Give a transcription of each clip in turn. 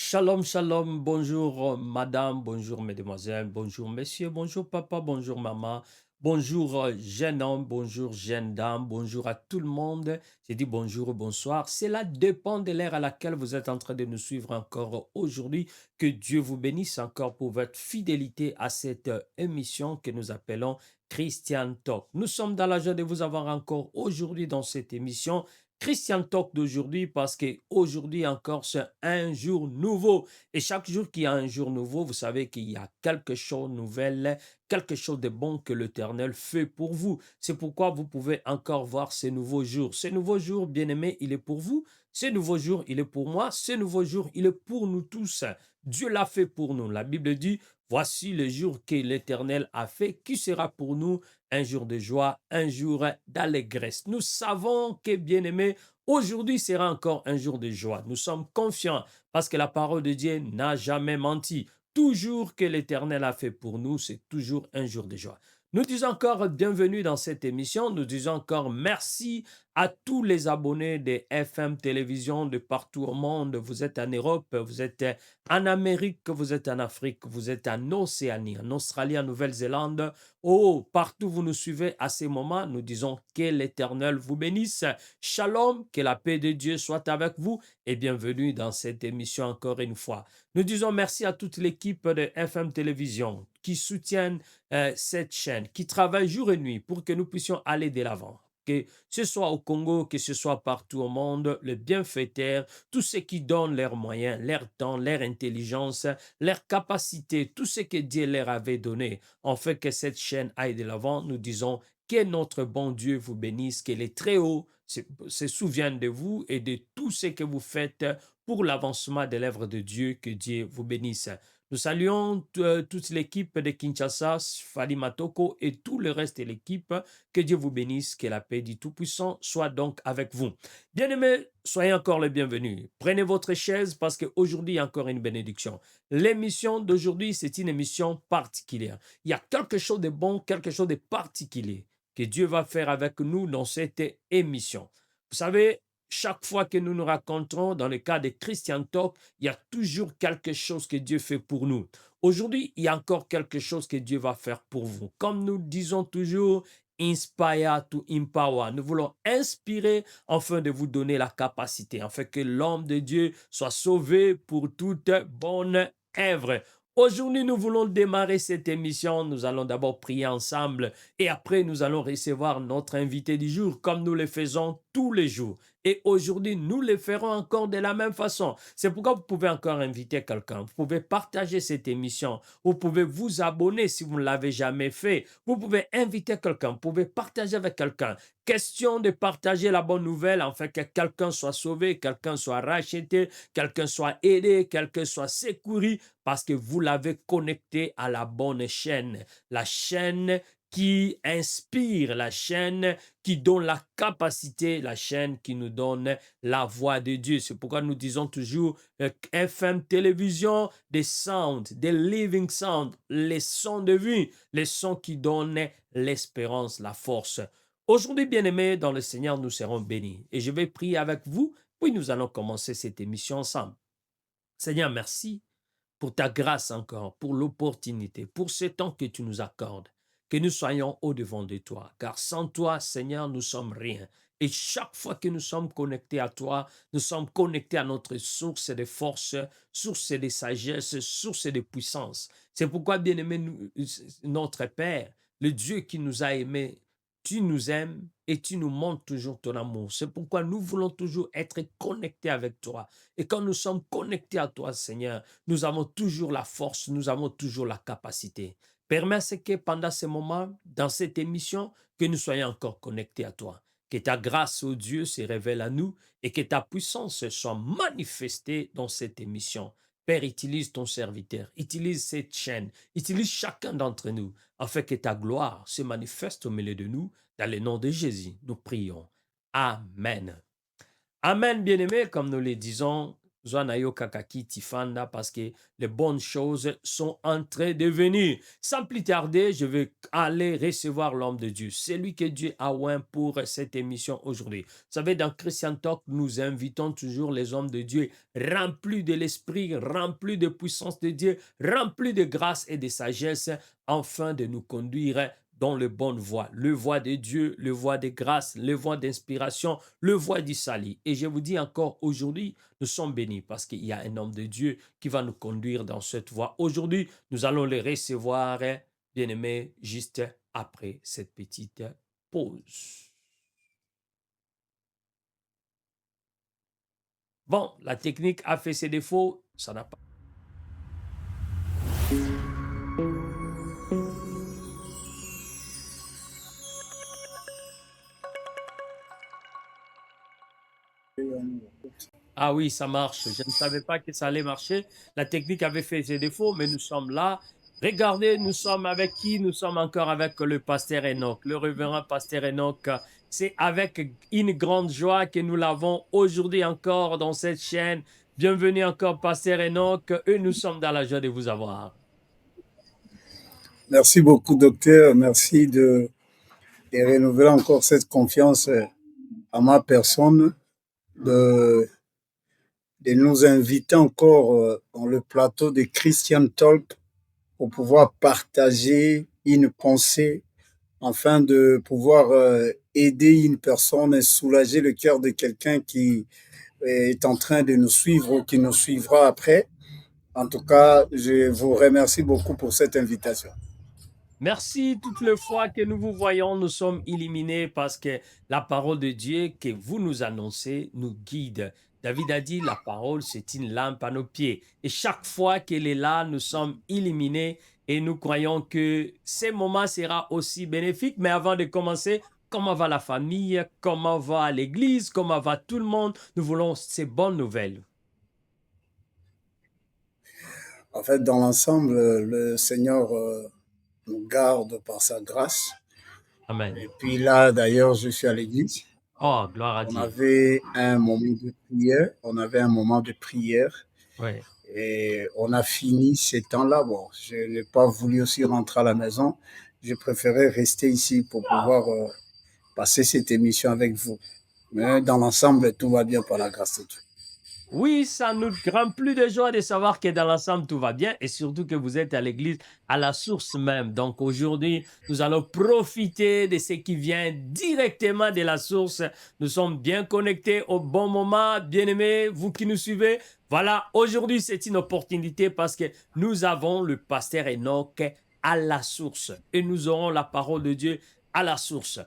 Shalom, shalom, bonjour madame, bonjour mesdemoiselles, bonjour messieurs, bonjour papa, bonjour maman, bonjour jeune homme, bonjour jeune dame, bonjour à tout le monde. J'ai dit bonjour ou bonsoir. Cela dépend de l'ère à laquelle vous êtes en train de nous suivre encore aujourd'hui. Que Dieu vous bénisse encore pour votre fidélité à cette émission que nous appelons Christian Talk. Nous sommes dans la joie de vous avoir encore aujourd'hui dans cette émission. Christian Talk d'aujourd'hui parce qu'aujourd'hui encore c'est un jour nouveau et chaque jour qu'il y a un jour nouveau, vous savez qu'il y a quelque chose de nouvel, quelque chose de bon que l'Éternel fait pour vous. C'est pourquoi vous pouvez encore voir ces nouveaux jours. Ce nouveau jour, bien-aimé, il est pour vous. Ce nouveau jour, il est pour moi. Ce nouveau jour, il est pour nous tous. Dieu l'a fait pour nous. La Bible dit, voici le jour que l'Éternel a fait, qui sera pour nous un jour de joie, un jour d'allégresse. Nous savons que, bien-aimé, aujourd'hui sera encore un jour de joie. Nous sommes confiants parce que la parole de Dieu n'a jamais menti. Toujours que l'Éternel a fait pour nous, c'est toujours un jour de joie. Nous disons encore bienvenue dans cette émission. Nous disons encore merci à tous les abonnés de FM Télévision de partout au monde. Vous êtes en Europe, vous êtes en Amérique, vous êtes en Afrique, vous êtes en Océanie, en Australie, en Nouvelle-Zélande. Oh, partout vous nous suivez à ces moments, nous disons que l'Éternel vous bénisse. Shalom, que la paix de Dieu soit avec vous et bienvenue dans cette émission encore une fois. Nous disons merci à toute l'équipe de FM Télévision qui soutiennent cette chaîne, qui travaille jour et nuit pour que nous puissions aller de l'avant. Que ce soit au Congo, que ce soit partout au monde, le bienfaiteur, tous ceux qui donnent leurs moyens, leur temps, leur intelligence, leur capacité, tout ce que Dieu leur avait donné, en fait que cette chaîne aille de l'avant. Nous disons que notre bon Dieu vous bénisse, que les très hauts se souviennent de vous et de tout ce que vous faites pour l'avancement de l'œuvre de Dieu. Que Dieu vous bénisse. Nous saluons toute l'équipe de Kinshasa, Fali Matoko et tout le reste de l'équipe. Que Dieu vous bénisse, que la paix du Tout-Puissant soit donc avec vous. Bien-aimés, soyez encore les bienvenus. Prenez votre chaise parce qu'aujourd'hui, il y a encore une bénédiction. L'émission d'aujourd'hui, c'est une émission particulière. Il y a quelque chose de bon, quelque chose de particulier que Dieu va faire avec nous dans cette émission. Vous savez, chaque fois que nous nous rencontrons dans le cas de Christian Talk, il y a toujours quelque chose que Dieu fait pour nous. Aujourd'hui, il y a encore quelque chose que Dieu va faire pour vous. Comme nous disons toujours, inspire to empower. Nous voulons inspirer afin de vous donner la capacité, afin que l'homme de Dieu soit sauvé pour toute bonne œuvre. Aujourd'hui, nous voulons démarrer cette émission. Nous allons d'abord prier ensemble et après, nous allons recevoir notre invité du jour comme nous le faisons tous les jours. Et aujourd'hui, nous le ferons encore de la même façon. C'est pourquoi vous pouvez encore inviter quelqu'un. Vous pouvez partager cette émission. Vous pouvez vous abonner si vous ne l'avez jamais fait. Vous pouvez inviter quelqu'un. Vous pouvez partager avec quelqu'un. Question de partager la bonne nouvelle afin que quelqu'un soit sauvé, quelqu'un soit racheté, quelqu'un soit aidé, quelqu'un soit secouru parce que vous l'avez connecté à la bonne chaîne. La chaîne qui inspire, la chaîne qui donne la capacité, la chaîne qui nous donne la voix de Dieu. C'est pourquoi nous disons toujours FM télévision, des sounds, des living sounds, les sons de vie, les sons qui donnent l'espérance, la force. Aujourd'hui, bien-aimés, dans le Seigneur, nous serons bénis. Et je vais prier avec vous, puis nous allons commencer cette émission ensemble. Seigneur, merci pour ta grâce encore, pour l'opportunité, pour ce temps que tu nous accordes, que nous soyons au-devant de toi. Car sans toi, Seigneur, nous sommes rien. Et chaque fois que nous sommes connectés à toi, nous sommes connectés à notre source de force, source de sagesse, source de puissance. C'est pourquoi, bien-aimé, notre Père, le Dieu qui nous a aimés, tu nous aimes et tu nous montres toujours ton amour. C'est pourquoi nous voulons toujours être connectés avec toi. Et quand nous sommes connectés à toi, Seigneur, nous avons toujours la force, nous avons toujours la capacité. Permets à ce que pendant ce moment, dans cette émission, que nous soyons encore connectés à toi. Que ta grâce, ô Dieu, se révèle à nous et que ta puissance soit manifestée dans cette émission. Père, utilise ton serviteur, utilise cette chaîne, utilise chacun d'entre nous, afin que ta gloire se manifeste au milieu de nous. Dans le nom de Jésus, nous prions. Amen. Amen, bien-aimés, comme nous le disons, Zwana kakaki tifanda parce que les bonnes choses sont en train de venir. Sans plus tarder, je vais aller recevoir l'homme de Dieu. C'est lui que Dieu a oint pour cette émission aujourd'hui. Vous savez, dans Christian Talk, nous invitons toujours les hommes de Dieu remplis de l'esprit, remplis de puissance de Dieu, remplis de grâce et de sagesse, afin de nous conduire dans le bonne voie, le voie de Dieu, le voie de grâce, le voie d'inspiration, le voie du salut. Et je vous dis encore aujourd'hui, nous sommes bénis parce qu'il y a un homme de Dieu qui va nous conduire dans cette voie. Aujourd'hui, nous allons le recevoir, bien aimé, juste après cette petite pause. Bon, la technique a fait ses défauts, ça n'a pas. Ah oui, ça marche. Je ne savais pas que ça allait marcher. La technique avait fait ses défauts, mais nous sommes là. Regardez, nous sommes avec qui? Nous sommes encore avec le pasteur Enoch, le révérend pasteur Enoch. C'est avec une grande joie que nous l'avons aujourd'hui encore dans cette chaîne. Bienvenue encore, pasteur Enoch, et nous sommes dans la joie de vous avoir. Merci beaucoup, docteur. Merci de renouveler encore cette confiance à ma personne, de nous inviter encore dans le plateau de Christian Talk pour pouvoir partager une pensée afin de pouvoir aider une personne et soulager le cœur de quelqu'un qui est en train de nous suivre ou qui nous suivra après. En tout cas, je vous remercie beaucoup pour cette invitation. Merci, toutes les fois que nous vous voyons, nous sommes illuminés parce que la parole de Dieu que vous nous annoncez nous guide. David a dit, la parole, c'est une lampe à nos pieds. Et chaque fois qu'elle est là, nous sommes illuminés et nous croyons que ce moment sera aussi bénéfique. Mais avant de commencer, comment va la famille? Comment va l'église? Comment va tout le monde? Nous voulons ces bonnes nouvelles. En fait, dans l'ensemble, le Seigneur nous garde par sa grâce. Amen. Et puis là, d'ailleurs, je suis à l'église. Oh, gloire à On Dieu. avait un moment de prière. On avait un moment de prière. Ouais. Et on a fini ces temps-là. Bon, je n'ai pas voulu aussi rentrer à la maison. Je préférais rester ici pour pouvoir passer cette émission avec vous. Mais dans l'ensemble, tout va bien par la grâce de Dieu. Oui, ça nous rend plus de joie de savoir que dans l'ensemble tout va bien et surtout que vous êtes à l'église, à la source même. Donc aujourd'hui, nous allons profiter de ce qui vient directement de la source. Nous sommes bien connectés au bon moment, bien aimés, vous qui nous suivez. Voilà, aujourd'hui c'est une opportunité parce que nous avons le pasteur Enoch à la source et nous aurons la parole de Dieu à la source.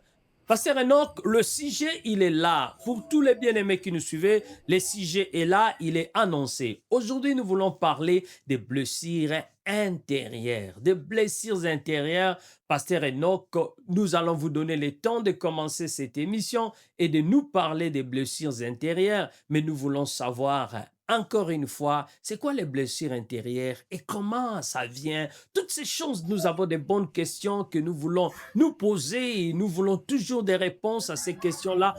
Pasteur Enoch, le sujet, il est là. Pour tous les bien-aimés qui nous suivent, le sujet est là, il est annoncé. Aujourd'hui, nous voulons parler des blessures intérieures. Des blessures intérieures. Pasteur Enoch, nous allons vous donner le temps de commencer cette émission et de nous parler des blessures intérieures. Mais nous voulons savoir, encore une fois, c'est quoi les blessures intérieures et comment ça vient? Toutes ces choses, nous avons des bonnes questions que nous voulons nous poser et nous voulons toujours des réponses à ces questions-là.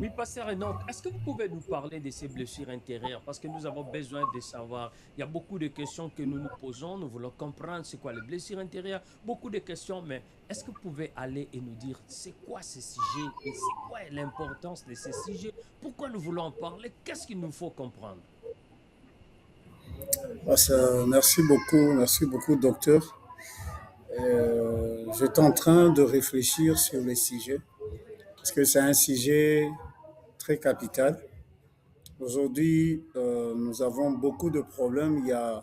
Oui, pasteur Enoch, est-ce que vous pouvez nous parler de ces blessures intérieures? Parce que nous avons besoin de savoir. Il y a beaucoup de questions que nous nous posons. Nous voulons comprendre c'est quoi les blessures intérieures. Beaucoup de questions, mais est-ce que vous pouvez aller et nous dire c'est quoi ce sujet et c'est quoi l'importance de ce sujet? Pourquoi nous voulons en parler? Qu'est-ce qu'il nous faut comprendre? Merci beaucoup, docteur. J'étais en train de réfléchir sur les sujets parce que c'est un sujet très capital. Aujourd'hui, nous avons beaucoup de problèmes. Il y a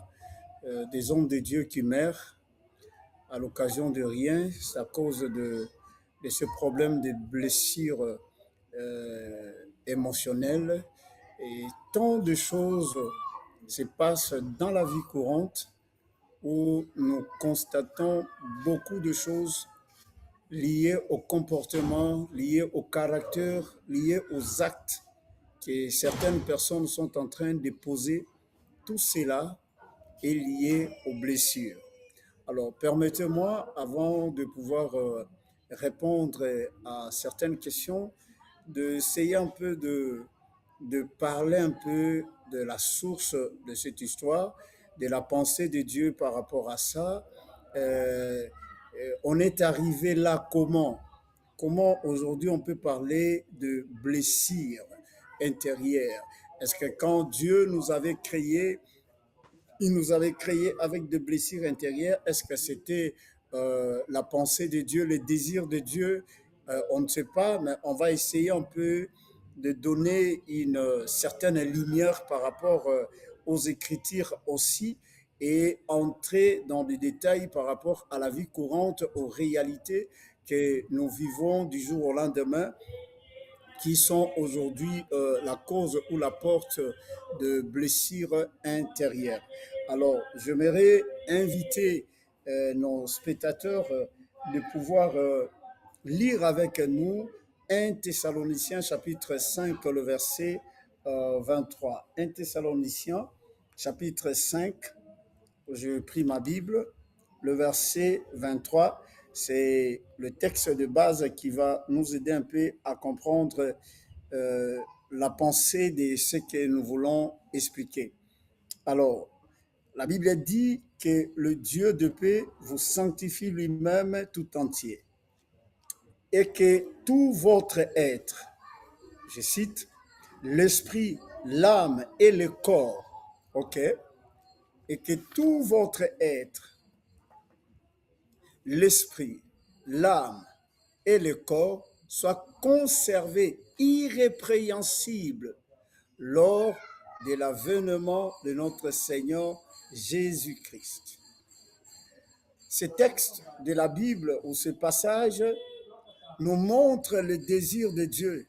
des hommes de Dieu qui meurent à l'occasion de rien. C'est à cause de ce problème de blessures émotionnelles. Et tant de choses se passent dans la vie courante où nous constatons beaucoup de choses liées au comportement, liées au caractère, liées aux actes que certaines personnes sont en train de poser. Tout cela est lié aux blessures. Alors, permettez-moi, avant de pouvoir répondre à certaines questions, d'essayer un peu de parler un peu de la source de cette histoire, de la pensée de Dieu par rapport à ça. On est arrivé là comment? Comment aujourd'hui on peut parler de blessures intérieures? Est-ce que quand Dieu nous avait créés, il nous avait créés avec des blessures intérieures? Est-ce que c'était la pensée de Dieu, le désir de Dieu? On ne sait pas, mais on va essayer un peu de donner une certaine lumière par rapport aux Écritures aussi et entrer dans des détails par rapport à la vie courante, aux réalités que nous vivons du jour au lendemain, qui sont aujourd'hui la cause ou la porte de blessures intérieures. Alors, j'aimerais inviter nos spectateurs de pouvoir lire avec nous 1 Thessaloniciens chapitre 5, le verset 23. 1 Thessaloniciens chapitre 5, je pris ma Bible, le verset 23, c'est le texte de base qui va nous aider un peu à comprendre la pensée de ce que nous voulons expliquer. Alors, la Bible dit que le Dieu de paix vous sanctifie lui-même tout entier et que tout votre être, je cite, l'esprit, l'âme et le corps, ok, et que tout votre être, l'esprit, l'âme et le corps soient conservés irrépréhensibles lors de l'avènement de notre Seigneur Jésus-Christ. Ce texte de la Bible ou ce passage nous montre le désir de Dieu.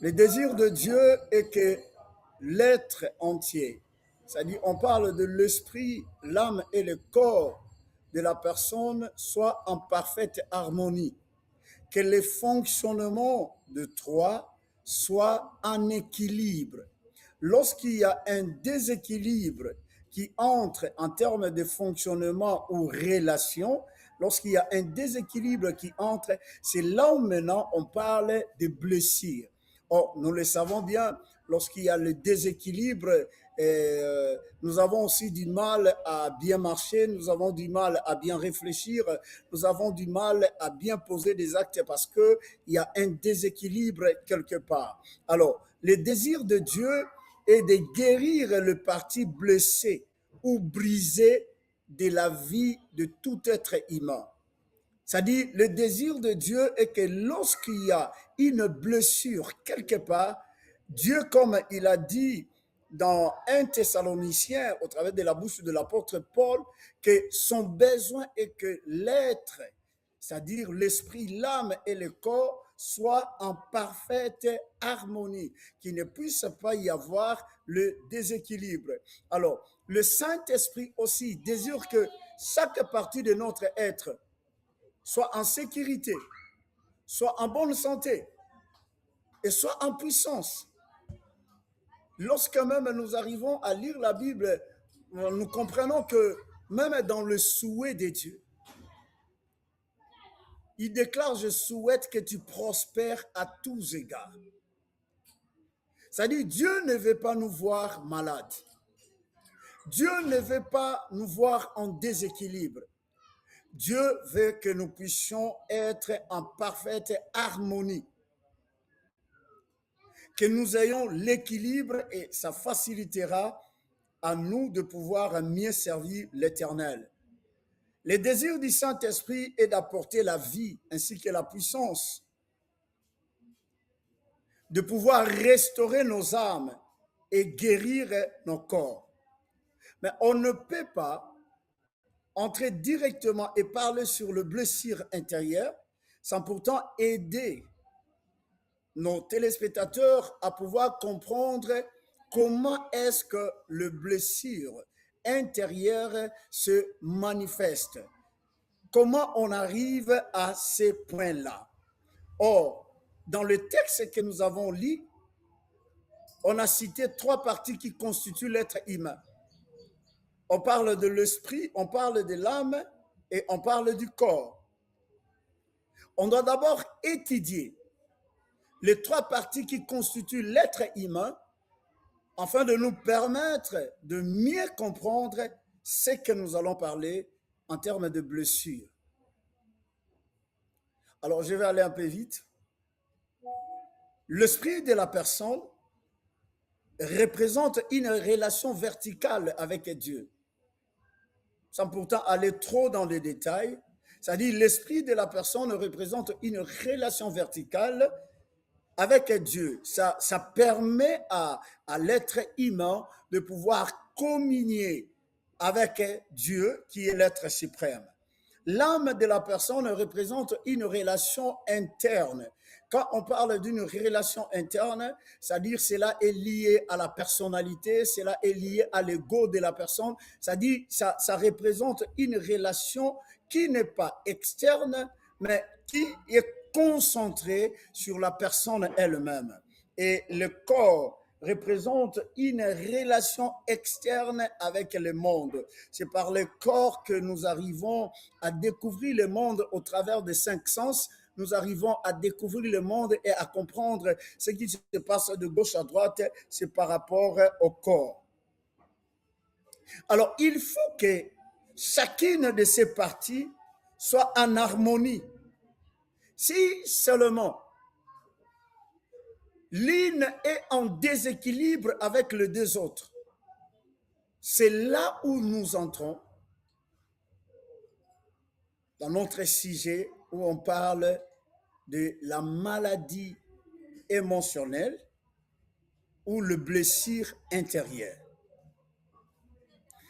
Le désir de Dieu est que l'être entier, c'est-à-dire on parle de l'esprit, l'âme et le corps de la personne soient en parfaite harmonie, que les fonctionnements de trois soient en équilibre. Lorsqu'il y a un déséquilibre qui entre en termes de fonctionnement ou relation, lorsqu'il y a un déséquilibre qui entre, c'est là où maintenant on parle de blessures. Or, nous le savons bien, lorsqu'il y a le déséquilibre, nous avons aussi du mal à bien marcher, nous avons du mal à bien réfléchir, nous avons du mal à bien poser des actes parce qu'il y a un déséquilibre quelque part. Alors, le désir de Dieu est de guérir le parti blessé ou brisé de la vie de tout être humain. C'est-à-dire, le désir de Dieu est que lorsqu'il y a une blessure quelque part, Dieu, comme il a dit dans 1 Thessaloniciens, au travers de la bouche de l'apôtre Paul, que son besoin est que l'être, c'est-à-dire l'esprit, l'âme et le corps, soient en parfaite harmonie, qu'il ne puisse pas y avoir le déséquilibre. Alors, le Saint-Esprit aussi désire que chaque partie de notre être soit en sécurité, soit en bonne santé et soit en puissance. Lorsque même nous arrivons à lire la Bible, nous comprenons que même dans le souhait de Dieu, il déclare: je souhaite que tu prospères à tous égards. C'est-à-dire, Dieu ne veut pas nous voir malades. Dieu ne veut pas nous voir en déséquilibre. Dieu veut que nous puissions être en parfaite harmonie, que nous ayons l'équilibre et ça facilitera à nous de pouvoir mieux servir l'Éternel. Le désir du Saint-Esprit est d'apporter la vie ainsi que la puissance, de pouvoir restaurer nos âmes et guérir nos corps. Mais on ne peut pas entrer directement et parler sur le blessure intérieur sans pourtant aider nos téléspectateurs à pouvoir comprendre comment est-ce que le blessure intérieure se manifeste. Comment on arrive à ces points-là? Or, dans le texte que nous avons lu, on a cité trois parties qui constituent l'être humain. On parle de l'esprit, on parle de l'âme et on parle du corps. On doit d'abord étudier les trois parties qui constituent l'être humain afin de nous permettre de mieux comprendre ce que nous allons parler en termes de blessures. Alors, je vais aller un peu vite. L'esprit de la personne représente une relation verticale avec Dieu. Sans pourtant aller trop dans les détails, c'est-à-dire l'esprit de la personne représente une relation verticale avec Dieu. Ça permet à l'être humain de pouvoir communier avec Dieu qui est l'être suprême. L'âme de la personne représente une relation interne. Quand on parle d'une relation interne, c'est-à-dire cela est lié à la personnalité, cela est lié à l'ego de la personne, c'est-à-dire ça représente une relation qui n'est pas externe, mais qui est concentrée sur la personne elle-même. Et le corps représente une relation externe avec le monde. C'est par le corps que nous arrivons à découvrir le monde au travers des 5 sens. Nous arrivons à découvrir le monde et à comprendre ce qui se passe de gauche à droite, c'est par rapport au corps. Alors, il faut que chacune de ces parties soit en harmonie. Si seulement l'une est en déséquilibre avec les deux autres, c'est là où nous entrons dans notre sujet où on parle de la maladie émotionnelle ou le blessure intérieure.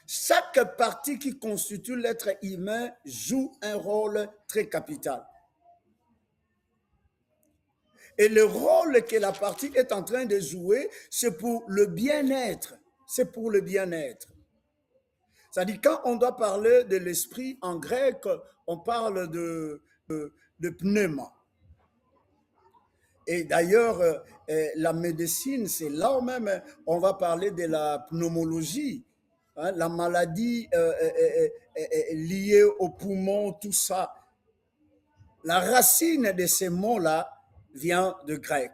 Chaque partie qui constitue l'être humain joue un rôle très capital. Et le rôle que la partie est en train de jouer, c'est pour le bien-être. C'est pour le bien-être. C'est-à-dire, quand on doit parler de l'esprit, en grec, on parle de pneuma. Et d'ailleurs, la médecine, c'est là même, on va parler de la pneumologie, hein, la maladie liée aux poumons, tout ça. La racine de ces mots-là vient de grec.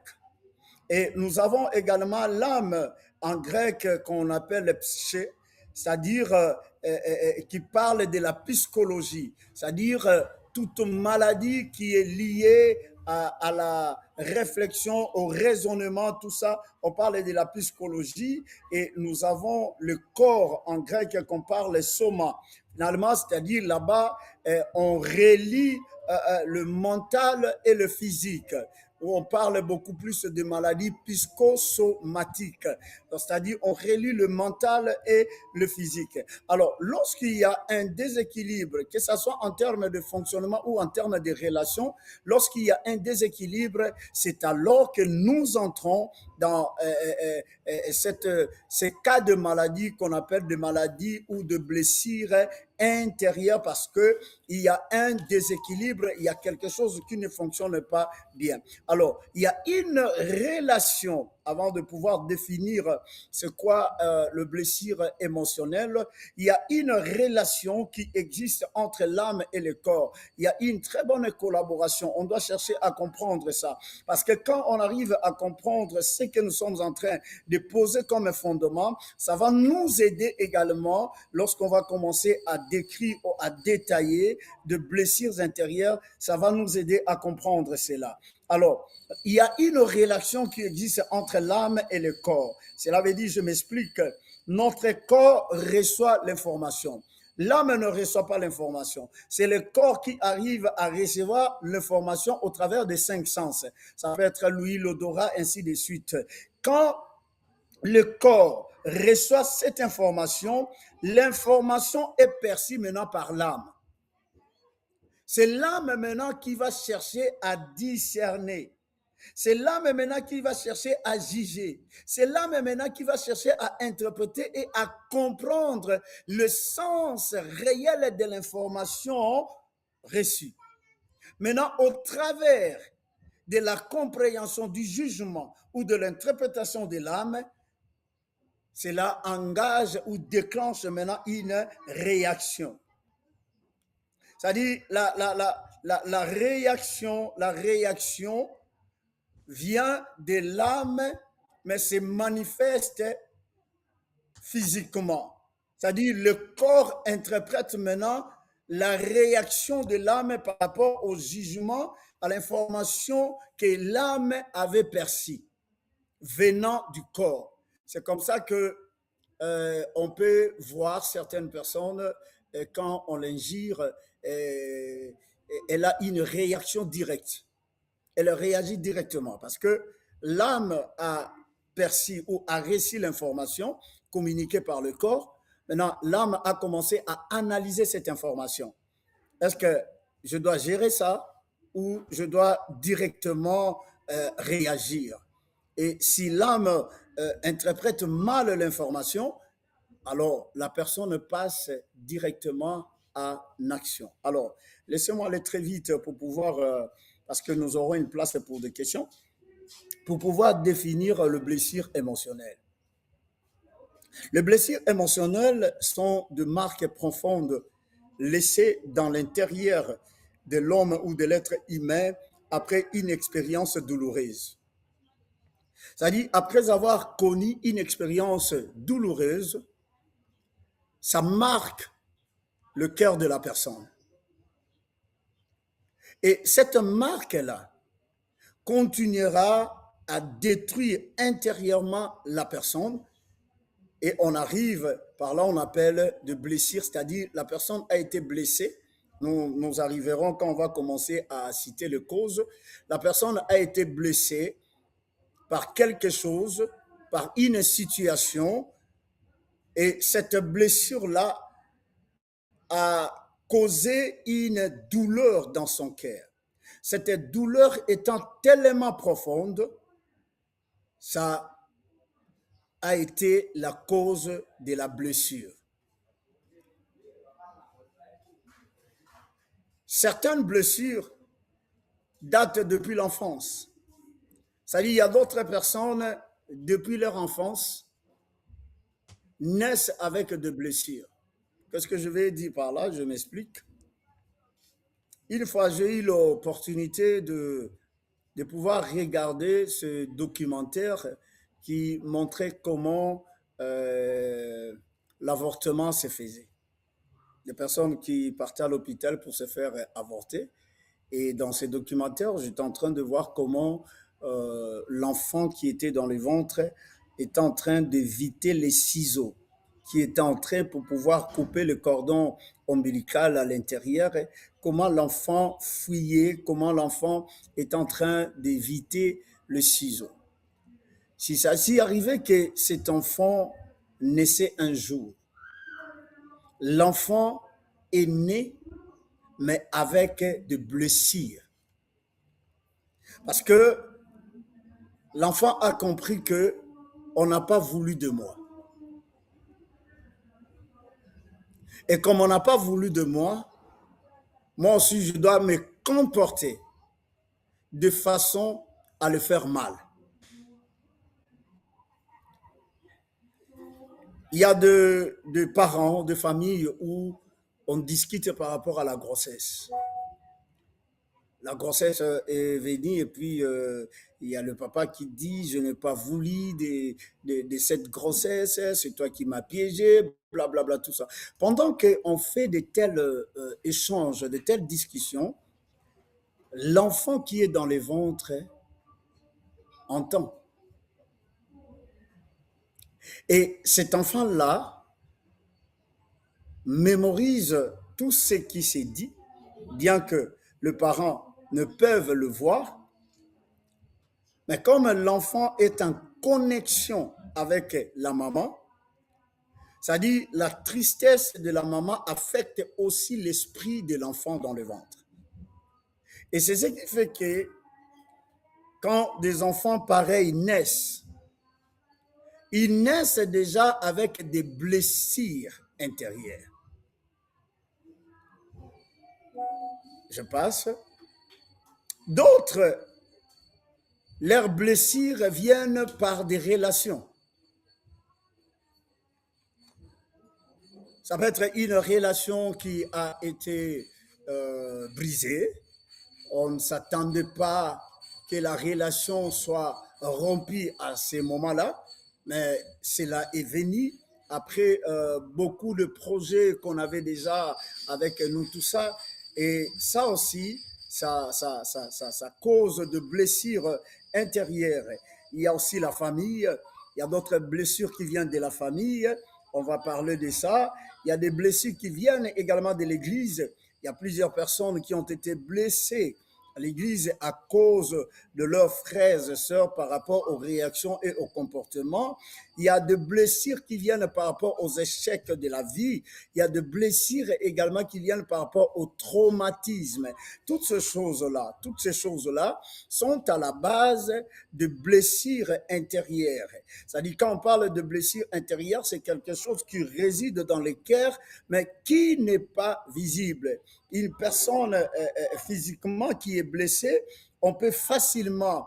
Et nous avons également l'âme en grec qu'on appelle psyché, c'est-à-dire qui parle de la psychologie, c'est-à-dire toute maladie qui est liée à la réflexion, au raisonnement, tout ça, on parle de la psychologie. Et nous avons le corps en grec qu'on parle soma. Finalement, c'est-à-dire là-bas, on relie le mental et le physique, où on parle beaucoup plus de maladies psychosomatiques, c'est-à-dire on relie le mental et le physique. Alors, lorsqu'il y a un déséquilibre, que ce soit en termes de fonctionnement ou en termes de relations, lorsqu'il y a un déséquilibre, c'est alors que nous entrons dans ces cas de maladies qu'on appelle des maladies ou de blessures intérieures, parce que il y a un déséquilibre, il y a quelque chose qui ne fonctionne pas bien. Alors, il y a une relation, avant de pouvoir définir c'est quoi le blessure émotionnel, il y a une relation qui existe entre l'âme et le corps. Il y a une très bonne collaboration. On doit chercher à comprendre ça. Parce que quand on arrive à comprendre ce que nous sommes en train de poser comme fondement, ça va nous aider également lorsqu'on va commencer à décrire ou à détailler de blessures intérieures, ça va nous aider à comprendre cela. Alors, il y a une relation qui existe entre l'âme et le corps. Cela veut dire, je m'explique, notre corps reçoit l'information. L'âme ne reçoit pas l'information. C'est le corps qui arrive à recevoir l'information au travers des 5 sens. Ça peut être l'ouïe, l'odorat, ainsi de suite. Quand le corps reçoit cette information, l'information est perçue maintenant par l'âme. C'est l'âme maintenant qui va chercher à discerner. C'est l'âme maintenant qui va chercher à juger. C'est l'âme maintenant qui va chercher à interpréter et à comprendre le sens réel de l'information reçue. Maintenant, au travers de la compréhension du jugement ou de l'interprétation de l'âme, cela engage ou déclenche maintenant une réaction. C'est-à-dire la réaction vient de l'âme, mais se manifeste physiquement. C'est-à-dire le corps interprète maintenant la réaction de l'âme par rapport au jugement, à l'information que l'âme avait perçue venant du corps. C'est comme ça que on peut voir certaines personnes quand on l'ingire, elle a une réaction directe. Elle réagit directement parce que l'âme a perçu ou a reçu l'information communiquée par le corps. Maintenant, l'âme a commencé à analyser cette information. Est-ce que je dois gérer ça ou je dois directement réagir? Et si l'âme interprète mal l'information, alors la personne passe directement à l'action. Alors, laissez-moi aller très vite pour pouvoir, parce que nous aurons une place pour des questions, pour pouvoir définir le blessure émotionnel. Les blessures émotionnelles sont de marques profondes laissées dans l'intérieur de l'homme ou de l'être humain après une expérience douloureuse. C'est-à-dire, après avoir connu une expérience douloureuse, ça marque le cœur de la personne. Et cette marque-là continuera à détruire intérieurement la personne. Et on arrive, par là on appelle de blessure, c'est-à-dire la personne a été blessée. Nous arriverons quand on va commencer à citer les causes. La personne a été blessée par quelque chose, par une situation, et cette blessure-là a causé une douleur dans son cœur. Cette douleur étant tellement profonde, ça a été la cause de la blessure. Certaines blessures datent depuis l'enfance. C'est-à-dire, il y a d'autres personnes, depuis leur enfance, naissent avec des blessures. Qu'est-ce que je vais dire par là? Je m'explique. Une fois, j'ai eu l'opportunité de pouvoir regarder ce documentaire qui montrait comment l'avortement se faisait. Des personnes qui partaient à l'hôpital pour se faire avorter. Et dans ces documentaires, j'étais en train de voir comment l'enfant qui était dans le ventre était en train d'éviter les ciseaux, qui étaient en train pour pouvoir couper le cordon ombilical à l'intérieur, comment l'enfant fuyait, comment l'enfant est en train d'éviter le ciseau. Si ça s'y arrivait que cet enfant naissait un jour, l'enfant est né, mais avec des blessures. Parce que l'enfant a compris que on n'a pas voulu de moi. Et comme on n'a pas voulu de moi, moi aussi je dois me comporter de façon à le faire mal. Il y a de parents, de familles où on discute par rapport à la grossesse. La grossesse est venue et puis il y a le papa qui dit je n'ai pas voulu de cette grossesse, c'est toi qui m'as piégé, blablabla, bla, bla, tout ça. Pendant qu'on fait de tels échanges, de telles discussions, l'enfant qui est dans les ventres entend. Et cet enfant-là mémorise tout ce qui s'est dit, bien que le parent ne peut le voir, mais comme l'enfant est en connexion avec la maman, c'est-à-dire la tristesse de la maman affecte aussi l'esprit de l'enfant dans le ventre. Et c'est ce qui fait que quand des enfants pareils naissent, ils naissent déjà avec des blessures intérieures. Je passe. D'autres, leurs blessures viennent par des relations. Ça peut être une relation qui a été brisée. On ne s'attendait pas que la relation soit rompue à ce moment-là, mais cela est venu après beaucoup de projets qu'on avait déjà avec nous, tout ça. Et ça aussi, ça cause de blessures intérieures. Il y a aussi la famille, il y a d'autres blessures qui viennent de la famille, on va parler de ça. Il y a des blessures qui viennent également de l'Église. Il y a plusieurs personnes qui ont été blessées à l'Église à cause de leurs frères et sœurs par rapport aux réactions et aux comportements. Il y a des blessures qui viennent par rapport aux échecs de la vie. Il y a des blessures également qui viennent par rapport au traumatisme. Toutes ces choses-là sont à la base de blessures intérieures. C'est-à-dire, quand on parle de blessures intérieures, c'est quelque chose qui réside dans le cœur, mais qui n'est pas visible. Une personne physiquement qui est blessée, on peut facilement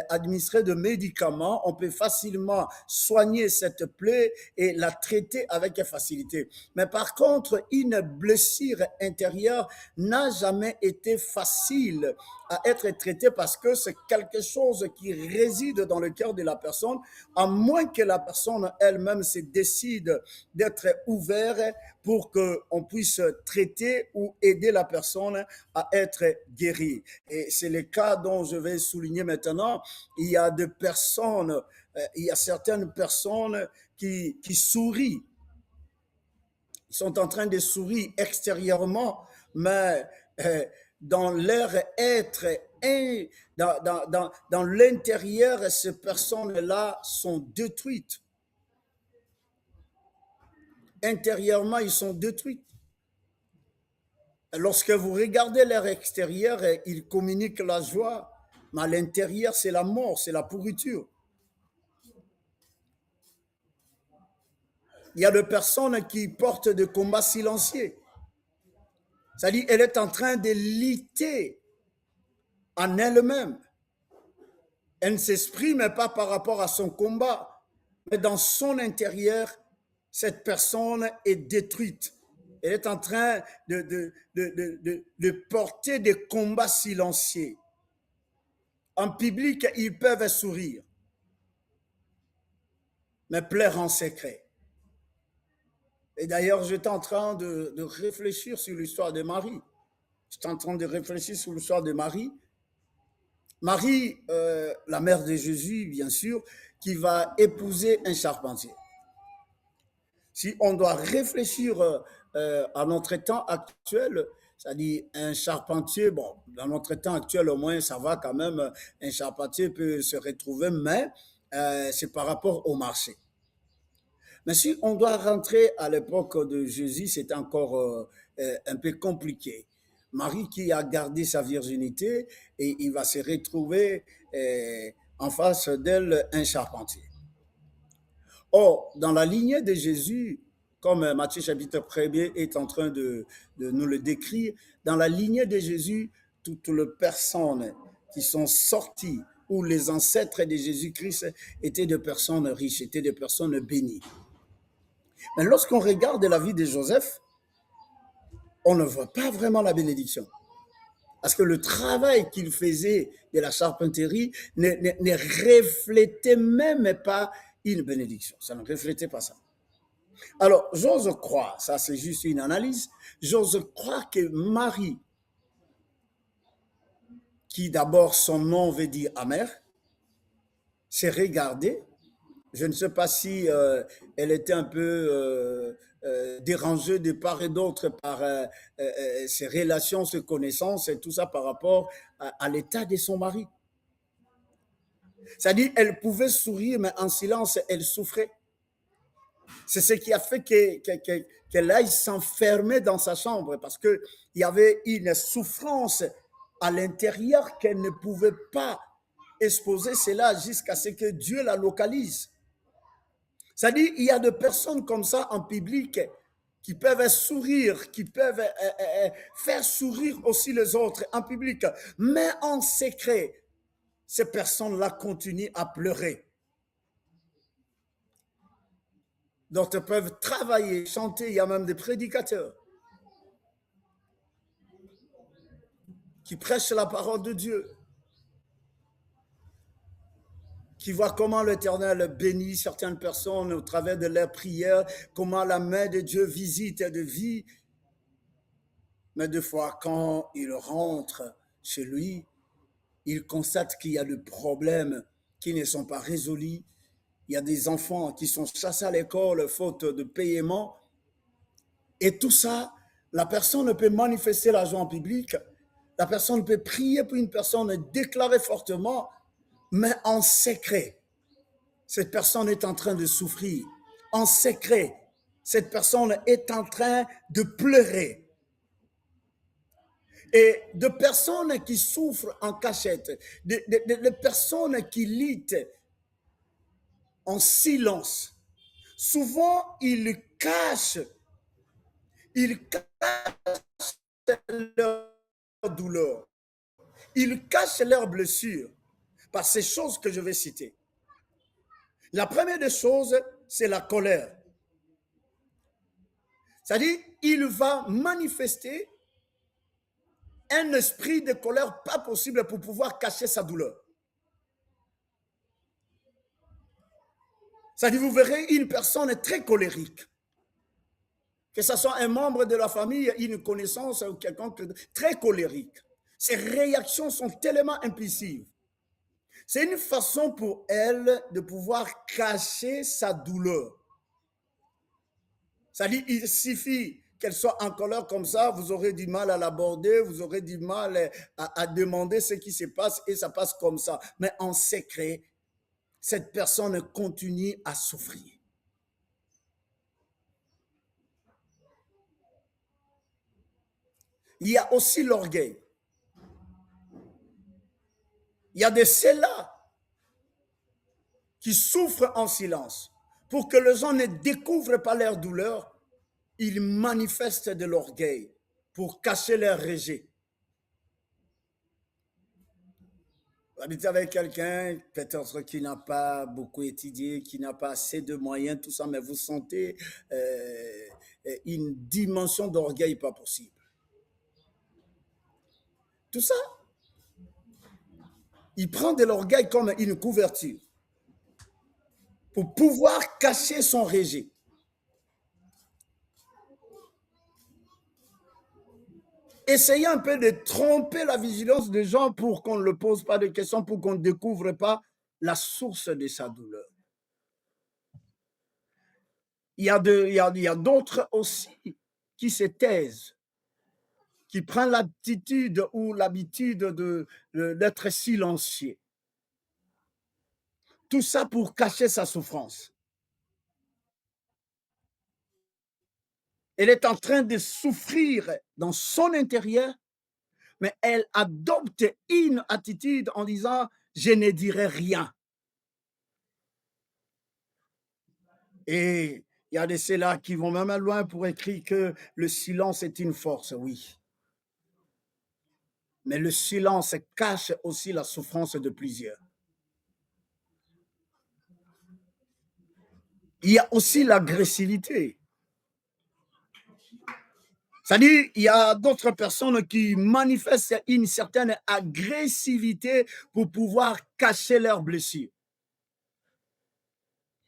administrer de médicaments, on peut facilement soigner cette plaie et la traiter avec facilité. Mais par contre, une blessure intérieure n'a jamais été facile à être traitée parce que c'est quelque chose qui réside dans le cœur de la personne, à moins que la personne elle-même se décide d'être ouverte pour qu'on puisse traiter ou aider la personne à être guérie. Et c'est le cas dont je vais souligner maintenant. Il y a des personnes, il y a certaines personnes qui sourient. Ils sont en train de sourire extérieurement, mais dans leur être, dans l'intérieur, ces personnes-là sont détruites. Intérieurement, ils sont détruits. Lorsque vous regardez leur extérieur, ils communiquent la joie, mais à l'intérieur, c'est la mort, c'est la pourriture. Il y a des personnes qui portent des combats silencieux. C'est-à-dire, elle est en train de lutter en elle-même. Elle ne s'exprime pas par rapport à son combat, mais dans son intérieur, cette personne est détruite. Elle est en train de porter des combats silencieux. En public, ils peuvent sourire, mais pleurer en secret. Et d'ailleurs, j'étais en train de réfléchir sur l'histoire de Marie. J'étais en train de réfléchir sur l'histoire de Marie. Marie, la mère de Jésus, bien sûr, qui va épouser un charpentier. Si on doit réfléchir à notre temps actuel, c'est-à-dire un charpentier, bon, dans notre temps actuel au moins ça va quand même, un charpentier peut se retrouver, mais c'est par rapport au marché. Mais si on doit rentrer à l'époque de Jésus, c'est encore un peu compliqué. Marie qui a gardé sa virginité et il va se retrouver en face d'elle un charpentier. Or, dans la lignée de Jésus, comme Matthieu chapitre 1er est en train de nous le décrire, dans la lignée de Jésus, toutes les personnes qui sont sorties ou les ancêtres de Jésus-Christ étaient des personnes riches, étaient des personnes bénies. Mais lorsqu'on regarde la vie de Joseph, on ne voit pas vraiment la bénédiction. Parce que le travail qu'il faisait de la charpenterie ne reflétait même pas une bénédiction. Ça ne reflétait pas ça. Alors, j'ose croire, ça c'est juste une analyse, j'ose croire que Marie, qui d'abord son nom veut dire amère, s'est regardée. Je ne sais pas si elle était un peu dérangée de part et d'autre par ses relations, ses connaissances et tout ça par rapport à l'état de son mari. C'est-à-dire, elle pouvait sourire, mais en silence, elle souffrait. C'est ce qui a fait qu'elle aille s'enfermer dans sa chambre parce qu'il y avait une souffrance à l'intérieur qu'elle ne pouvait pas exposer cela jusqu'à ce que Dieu la localise. C'est-à-dire, il y a des personnes comme ça en public qui peuvent sourire, qui peuvent faire sourire aussi les autres en public, mais en secret, ces personnes-là continuent à pleurer. D'autres peuvent travailler, chanter, il y a même des prédicateurs qui prêchent la parole de Dieu. qui voient comment l'Éternel bénit certaines personnes au travers de leurs prières, comment la main de Dieu visite de vie. Mais des fois, quand ils rentrent chez lui, ils constatent qu'il y a des problèmes qui ne sont pas résolus. Il y a des enfants qui sont chassés à l'école faute de paiement. Et tout ça, la personne peut manifester la joie en public, la personne peut prier pour une personne, déclarer fortement, mais en secret. Cette personne est en train de souffrir. En secret, cette personne est en train de pleurer. Et de personnes qui souffrent en cachette, de personnes qui luttent en silence, souvent ils cachent leur douleur, ils cachent leurs blessures par ces choses que je vais citer. La première des choses, c'est la colère. C'est-à-dire, il va manifester un esprit de colère pas possible pour pouvoir cacher sa douleur. C'est-à-dire, vous verrez une personne très colérique, que ce soit un membre de la famille, une connaissance ou quelqu'un très colérique. Ses réactions sont tellement impulsives. C'est une façon pour elle de pouvoir cacher sa douleur. C'est-à-dire, il suffit qu'elle soit en colère comme ça, vous aurez du mal à l'aborder, vous aurez du mal à demander ce qui se passe et ça passe comme ça. Mais en secret, cette personne continue à souffrir. Il y a aussi l'orgueil. Il y a de ceux-là qui souffrent en silence. Pour que les gens ne découvrent pas leur douleur, ils manifestent de l'orgueil pour cacher leur rejet. Vous habitez avec quelqu'un, peut-être qui n'a pas beaucoup étudié, qui n'a pas assez de moyens, tout ça, mais vous sentez une dimension d'orgueil pas possible. Tout ça, il prend de l'orgueil comme une couverture pour pouvoir cacher son rejet. Essayez un peu de tromper la vigilance des gens pour qu'on ne le pose pas de questions, pour qu'on ne découvre pas la source de sa douleur. Il y a d'autres aussi qui se taisent, qui prennent l'attitude ou l'habitude d'être silencieux. Tout ça pour cacher sa souffrance. Elle est en train de souffrir dans son intérieur, mais elle adopte une attitude en disant « je ne dirai rien ». Et il y a de ceux-là qui vont même loin pour écrire que le silence est une force, oui. Mais le silence cache aussi la souffrance de plusieurs. Il y a aussi l'agressivité. C'est-à-dire, il y a d'autres personnes qui manifestent une certaine agressivité pour pouvoir cacher leurs blessures.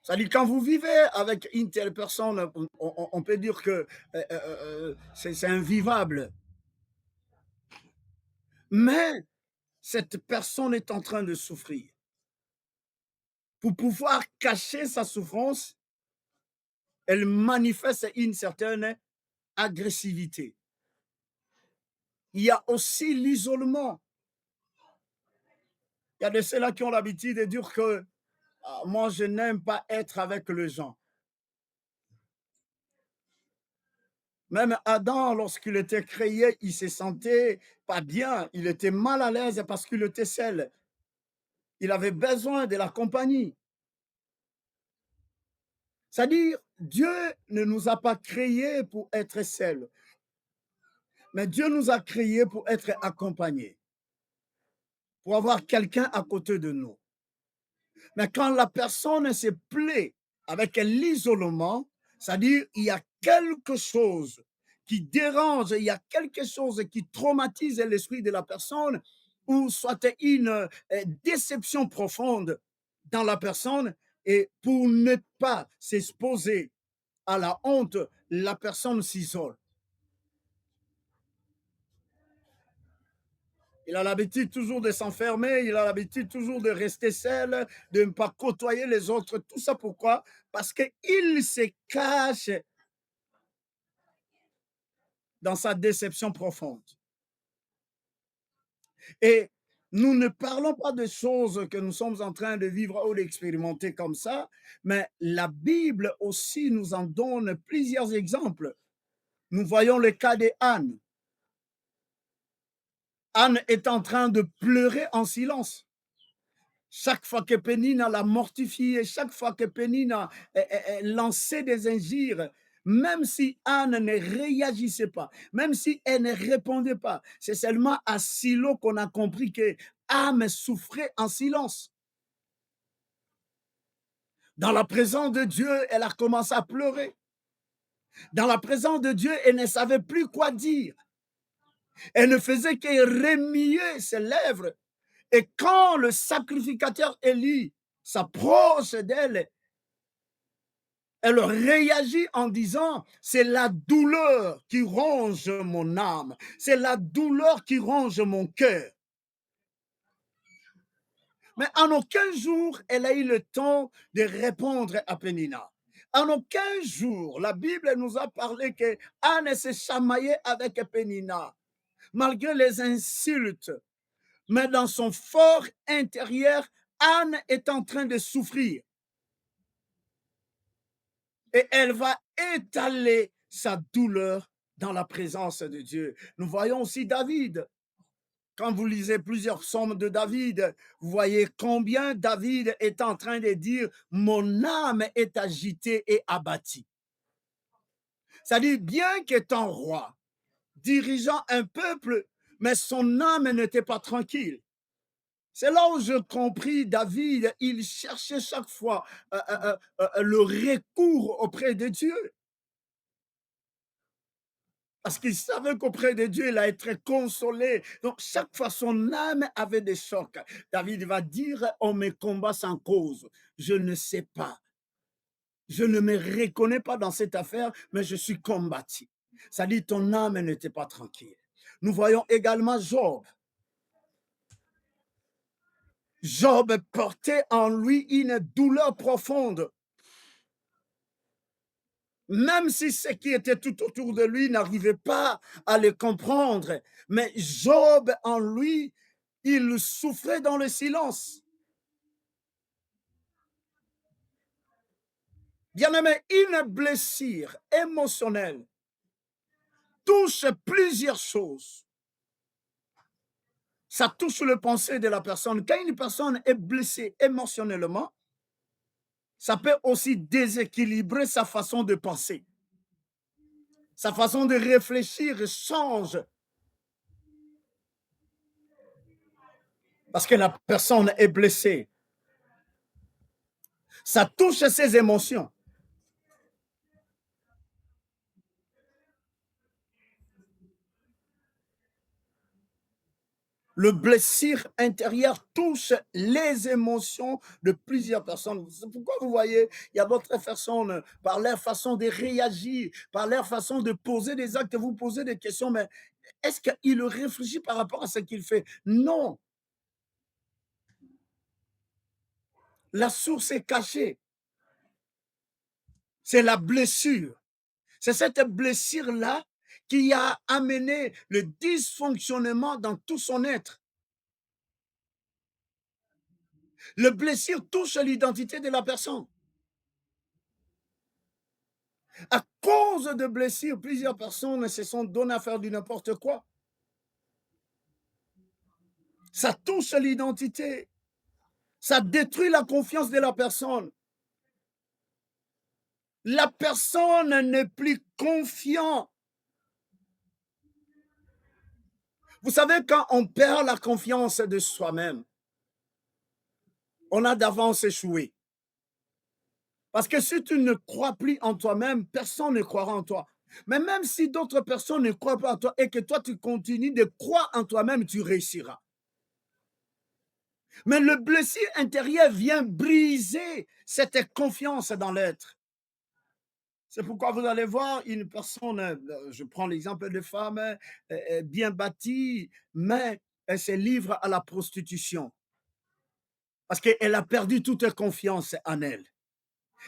C'est-à-dire, quand vous vivez avec une telle personne, on peut dire que c'est invivable. Mais cette personne est en train de souffrir. Pour pouvoir cacher sa souffrance, elle manifeste une certaine agressivité. Il y a aussi l'isolement. Il y a de ceux-là qui ont l'habitude de dire que moi, je n'aime pas être avec les gens. Même Adam, lorsqu'il était créé, il se sentait pas bien. Il était mal à l'aise parce qu'il était seul. Il avait besoin de la compagnie. C'est-à-dire, Dieu ne nous a pas créés pour être seuls. Mais Dieu nous a créés pour être accompagnés, pour avoir quelqu'un à côté de nous. Mais quand la personne se plaît avec l'isolement, c'est-à-dire il y a quelque chose qui dérange, il y a quelque chose qui traumatise l'esprit de la personne, ou soit une déception profonde, dans la personne et pour ne pas s'exposer à la honte, la personne s'isole. Il a l'habitude toujours de s'enfermer, il a l'habitude toujours de rester seul, de ne pas côtoyer les autres. Tout ça pourquoi? Parce qu'il se cache dans sa déception profonde. Et nous ne parlons pas de choses que nous sommes en train de vivre ou d'expérimenter comme ça, mais la Bible aussi nous en donne plusieurs exemples. Nous voyons le cas d'Anne. Anne est en train de pleurer en silence. Chaque fois que Pénina l'a mortifiée, chaque fois que Pénina lançait des injures, même si Anne ne réagissait pas, même si elle ne répondait pas, c'est seulement à Silo qu'on a compris que Anne souffrait en silence. Dans la présence de Dieu, elle a commencé à pleurer. Dans la présence de Dieu, elle ne savait plus quoi dire. Elle ne faisait que remuer ses lèvres. Et quand le sacrificateur Élie s'approche d'elle, elle réagit en disant, c'est la douleur qui ronge mon âme, c'est la douleur qui ronge mon cœur. Mais en aucun jour, elle a eu le temps de répondre à Pénina. En aucun jour, la Bible nous a parlé que Anne s'est chamaillée avec Pénina, malgré les insultes. Mais dans son fort intérieur, Anne est en train de souffrir. Et elle va étaler sa douleur dans la présence de Dieu. Nous voyons aussi David. Quand vous lisez plusieurs psaumes de David, vous voyez combien David est en train de dire « Mon âme est agitée et abattie ». C'est-à-dire, bien qu'étant roi, dirigeant un peuple, mais son âme n'était pas tranquille. C'est là où je compris David, il cherchait chaque fois le recours auprès de Dieu. Parce qu'il savait qu'auprès de Dieu, il allait être consolé. Donc, chaque fois, son âme avait des chocs. David va dire, on me combat sans cause. Je ne sais pas. Je ne me reconnais pas dans cette affaire, mais je suis combattu. Ça dit, ton âme n'était pas tranquille. Nous voyons également Job. Job portait en lui une douleur profonde. Même si ce qui était tout autour de lui n'arrivait pas à le comprendre, mais Job en lui, il souffrait dans le silence. Bien-aimé, une blessure émotionnelle touche plusieurs choses. Ça touche le pensée de la personne. Quand une personne est blessée émotionnellement, ça peut aussi déséquilibrer sa façon de penser. Sa façon de réfléchir change. Parce que la personne est blessée. Ça touche ses émotions. Le blessure intérieur touche les émotions de plusieurs personnes. C'est pourquoi vous voyez, il y a d'autres personnes, par leur façon de réagir, par leur façon de poser des actes, vous posez des questions, mais est-ce qu'il réfléchit par rapport à ce qu'il fait? Non. La source est cachée. C'est la blessure. C'est cette blessure-là qui a amené le dysfonctionnement dans tout son être. Le blessure touche l'identité de la personne. À cause de blessures, plusieurs personnes se sont données à faire du n'importe quoi. Ça touche l'identité. Ça détruit la confiance de la personne. La personne n'est plus confiante. Vous savez, quand on perd la confiance de soi-même, on a d'avance échoué. Parce que si tu ne crois plus en toi-même, personne ne croira en toi. Mais même si d'autres personnes ne croient pas en toi et que toi, tu continues de croire en toi-même, tu réussiras. Mais le blessure intérieur vient briser cette confiance dans l'être. C'est pourquoi vous allez voir une personne, je prends l'exemple de femme bien bâtie, mais elle se livre à la prostitution parce qu'elle a perdu toute confiance en elle.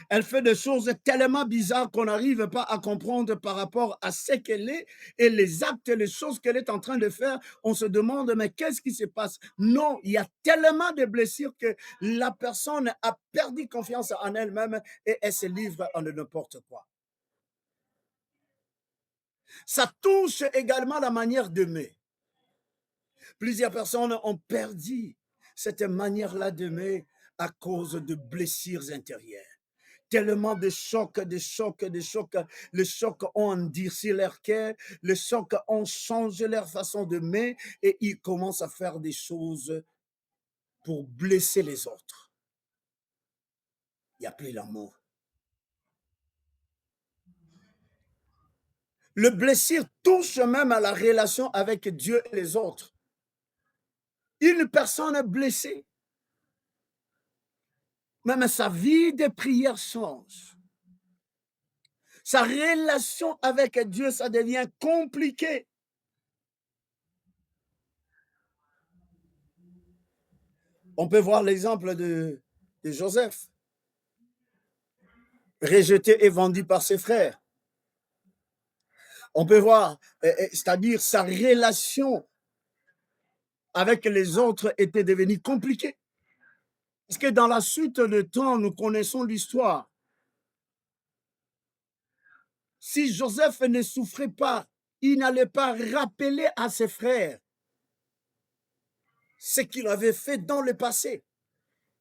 Elle fait des choses tellement bizarres qu'on n'arrive pas à comprendre par rapport à ce qu'elle est et les actes, les choses qu'elle est en train de faire. On se demande, mais qu'est-ce qui se passe? Non, il y a tellement de blessures que la personne a perdu confiance en elle-même et elle se livre à n'importe quoi. Ça touche également la manière d'aimer. Plusieurs personnes ont perdu cette manière-là d'aimer à cause de blessures intérieures. Tellement de chocs, de chocs, de chocs. Les chocs ont endurci leur cœur, les chocs ont changé leur façon d'aimer et ils commencent à faire des choses pour blesser les autres. Il n'y a plus l'amour. Le blessure touche même à la relation avec Dieu et les autres. Une personne blessée, même sa vie de prière change. Sa relation avec Dieu, ça devient compliqué. On peut voir l'exemple de Joseph, rejeté et vendu par ses frères. On peut voir, c'est-à-dire sa relation avec les autres était devenue compliquée. Parce que dans la suite de temps, nous connaissons l'histoire. Si Joseph ne souffrait pas, il n'allait pas rappeler à ses frères ce qu'il avait fait dans le passé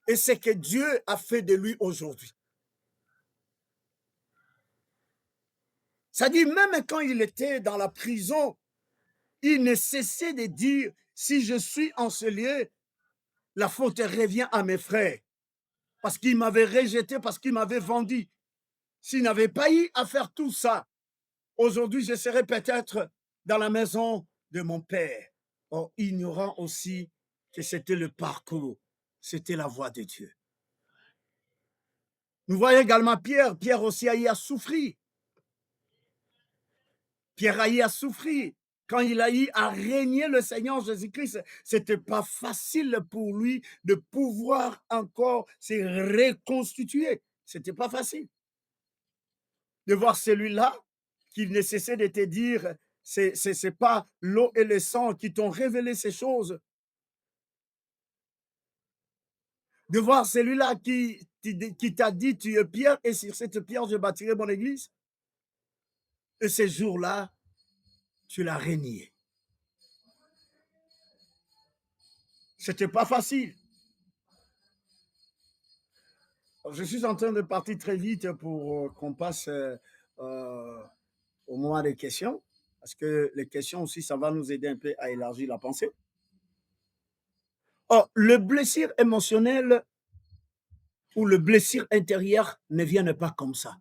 et ce que Dieu a fait de lui aujourd'hui. C'est-à-dire, même quand il était dans la prison, il ne cessait de dire, si je suis en ce lieu, la faute revient à mes frères, parce qu'ils m'avaient rejeté, parce qu'ils m'avaient vendu. S'il n'avait pas eu à faire tout ça, aujourd'hui, je serais peut-être dans la maison de mon père, en ignorant aussi que c'était le parcours, c'était la voie de Dieu. Nous voyons également Pierre. Pierre aussi a eu à souffrir. Pierre a eu à souffrir. Quand il a eu à régner le Seigneur Jésus-Christ, c'était pas facile pour lui de pouvoir encore se reconstituer. C'était pas facile. De voir celui-là qui ne cessait de te dire, c'est pas l'eau et le sang qui t'ont révélé ces choses. De voir celui-là qui t'a dit, tu es Pierre et sur cette pierre, je bâtirai mon église. Et ce jour-là, tu l'as renié. C'était pas facile. Je suis en train de partir très vite pour qu'on passe au moment des questions, parce que les questions aussi, ça va nous aider un peu à élargir la pensée. Or, le blessure émotionnel ou le blessure intérieur ne viennent pas comme ça.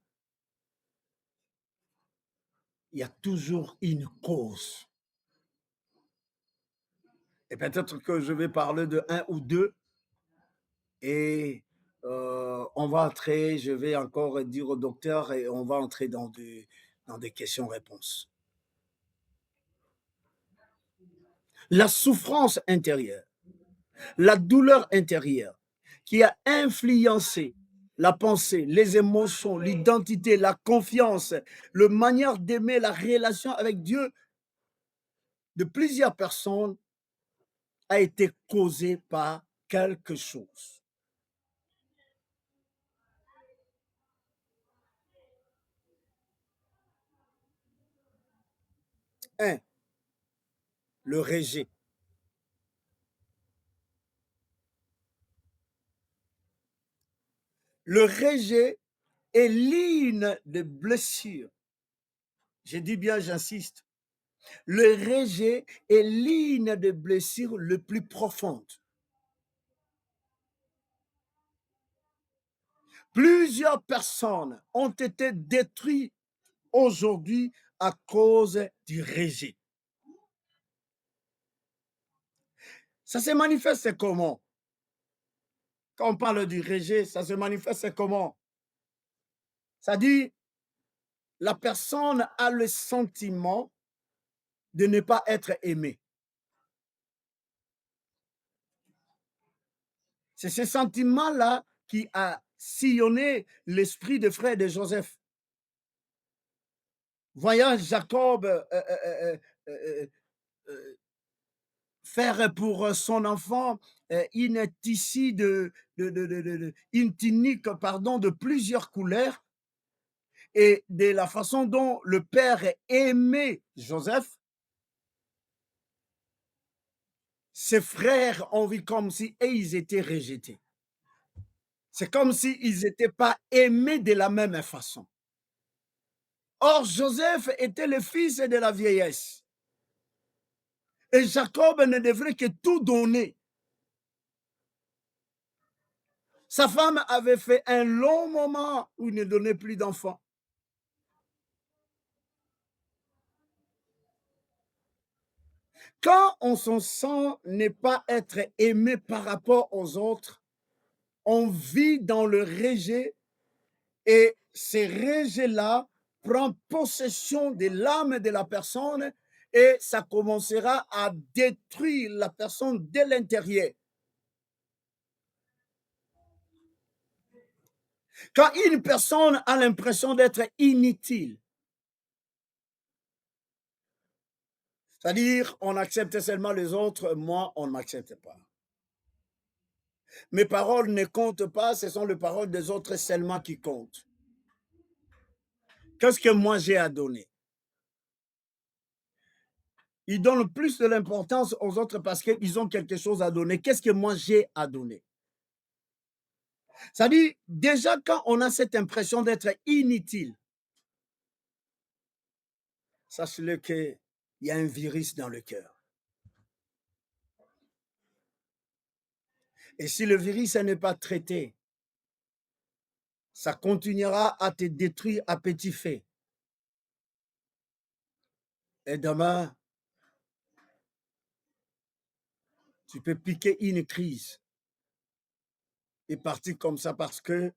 Il y a toujours une cause. Et peut-être que je vais parler de un ou deux et on va entrer, je vais encore dire au docteur et on va entrer dans des questions-réponses. La souffrance intérieure, la douleur intérieure qui a influencé la pensée, les émotions, l'identité, la confiance, la manière d'aimer, la relation avec Dieu de plusieurs personnes a été causée par quelque chose. Un, le rejet. Le rejet est l'une des blessures. Je dis bien, j'insiste. Le rejet est l'une des blessures les plus profondes. Plusieurs personnes ont été détruites aujourd'hui à cause du rejet. Ça se manifeste comment? Quand on parle du rejet, ça se manifeste comment? Ça dit, la personne a le sentiment de ne pas être aimée. C'est ce sentiment-là qui a sillonné l'esprit de frère de Joseph. Voyant Jacob faire pour son enfant une tissu une tunique pardon, de plusieurs couleurs et de la façon dont le père aimait Joseph, ses frères ont vu comme si et ils étaient rejetés. C'est comme s'ils n'étaient pas aimés de la même façon. Or, Joseph était le fils de la vieillesse. Et Jacob ne devrait que tout donner. Sa femme avait fait un long moment où il ne donnait plus d'enfants. Quand on se sent ne pas être aimé par rapport aux autres, on vit dans le rejet et ce rejet-là prend possession de l'âme de la personne et ça commencera à détruire la personne de l'intérieur. Quand une personne a l'impression d'être inutile, c'est-à-dire on accepte seulement les autres, moi on ne m'accepte pas. Mes paroles ne comptent pas, ce sont les paroles des autres seulement qui comptent. Qu'est-ce que moi j'ai à donner? Ils donnent plus de l'importance aux autres parce qu'ils ont quelque chose à donner. Qu'est-ce que moi j'ai à donner? C'est-à-dire, déjà quand on a cette impression d'être inutile, sache-le qu'il y a un virus dans le cœur. Et si le virus n'est pas traité, ça continuera à te détruire à petit feu. Et demain, tu peux piquer une crise et partir comme ça parce que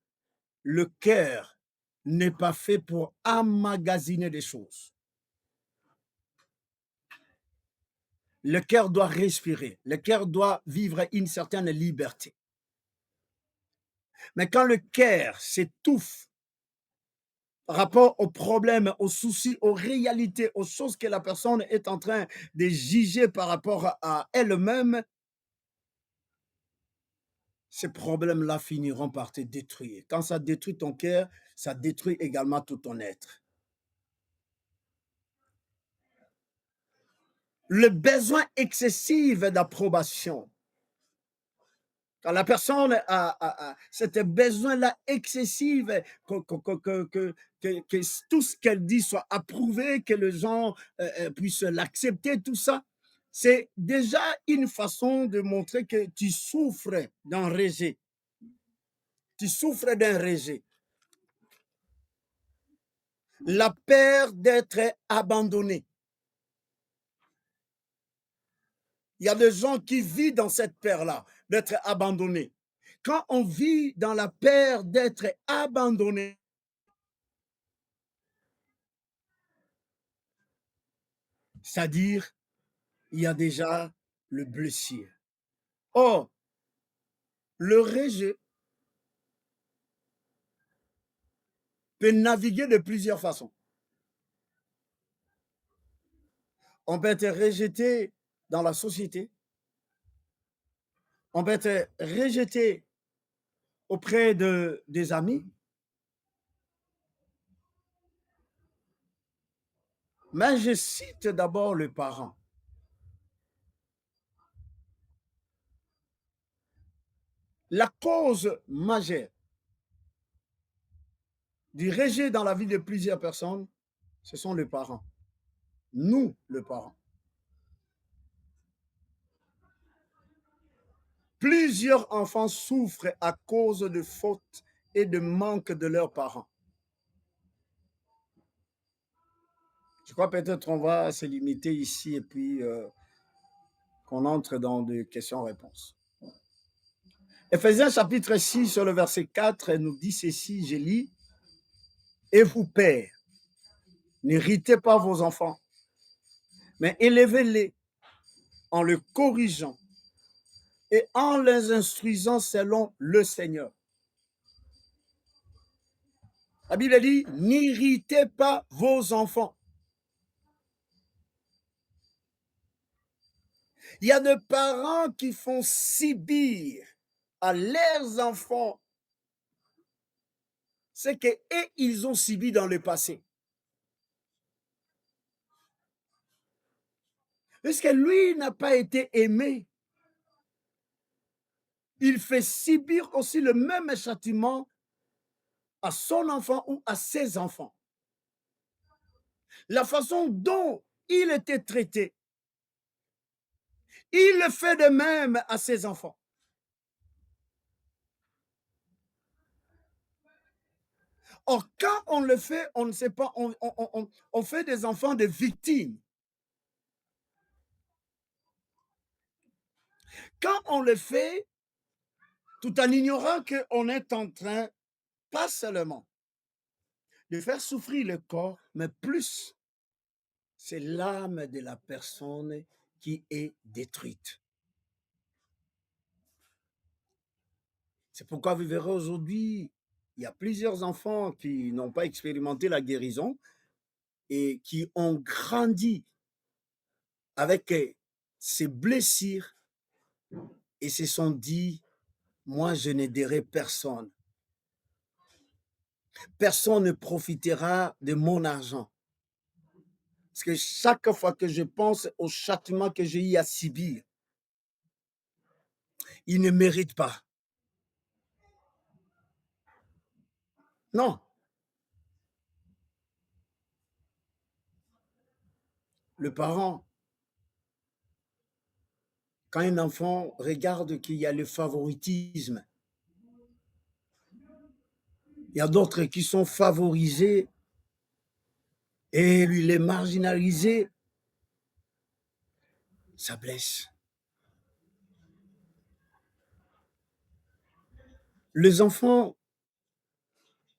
le cœur n'est pas fait pour emmagasiner des choses. Le cœur doit respirer, le cœur doit vivre une certaine liberté. Mais quand le cœur s'étouffe par rapport aux problèmes, aux soucis, aux réalités, aux choses que la personne est en train de juger par rapport à elle-même, ces problèmes-là finiront par te détruire. Quand ça détruit ton cœur, ça détruit également tout ton être. Le besoin excessif d'approbation. Quand la personne a cet besoin-là excessif que tout ce qu'elle dit soit approuvé, que les gens puissent l'accepter, tout ça, c'est déjà une façon de montrer que tu souffres d'un rejet. Tu souffres d'un rejet. La peur d'être abandonné. Il y a des gens qui vivent dans cette peur-là, d'être abandonné. Quand on vit dans la peur d'être abandonné, c'est-à-dire, il y a déjà le blessure. Or, le rejet peut naviguer de plusieurs façons. On peut être rejeté dans la société. On peut être rejeté auprès des amis. Mais je cite d'abord le parent. La cause majeure du rejet dans la vie de plusieurs personnes, ce sont les parents. Nous, le parent. Plusieurs enfants souffrent à cause de fautes et de manque de leurs parents. Je crois peut-être qu'on va se limiter ici et puis qu'on entre dans des questions-réponses. Éphésiens chapitre 6, sur le verset 4, elle nous dit ceci, je lis. Et vous, pères, n'irritez pas vos enfants, mais élevez-les en les corrigeant et en les instruisant selon le Seigneur. La Bible dit, n'irritez pas vos enfants. Il y a des parents qui font subir à leurs enfants ce qu'ils ont subi dans le passé. Parce que lui n'a pas été aimé. Il fait subir aussi le même châtiment à son enfant ou à ses enfants. La façon dont il était traité, il le fait de même à ses enfants. Or, quand on le fait, on ne sait pas, on fait des enfants de victimes. Quand on le fait, tout en ignorant qu'on est en train, pas seulement de faire souffrir le corps, mais plus, c'est l'âme de la personne qui est détruite. C'est pourquoi vous verrez aujourd'hui, il y a plusieurs enfants qui n'ont pas expérimenté la guérison et qui ont grandi avec ces blessures et se sont dit, moi je n'aiderai personne. Personne ne profitera de mon argent. Parce que chaque fois que je pense au châtiment que j'ai eu à subir, il ne mérite pas. Non. Le parent, quand un enfant regarde qu'il y a le favoritisme, il y a d'autres qui sont favorisés et lui les marginalisés, ça blesse. Les enfants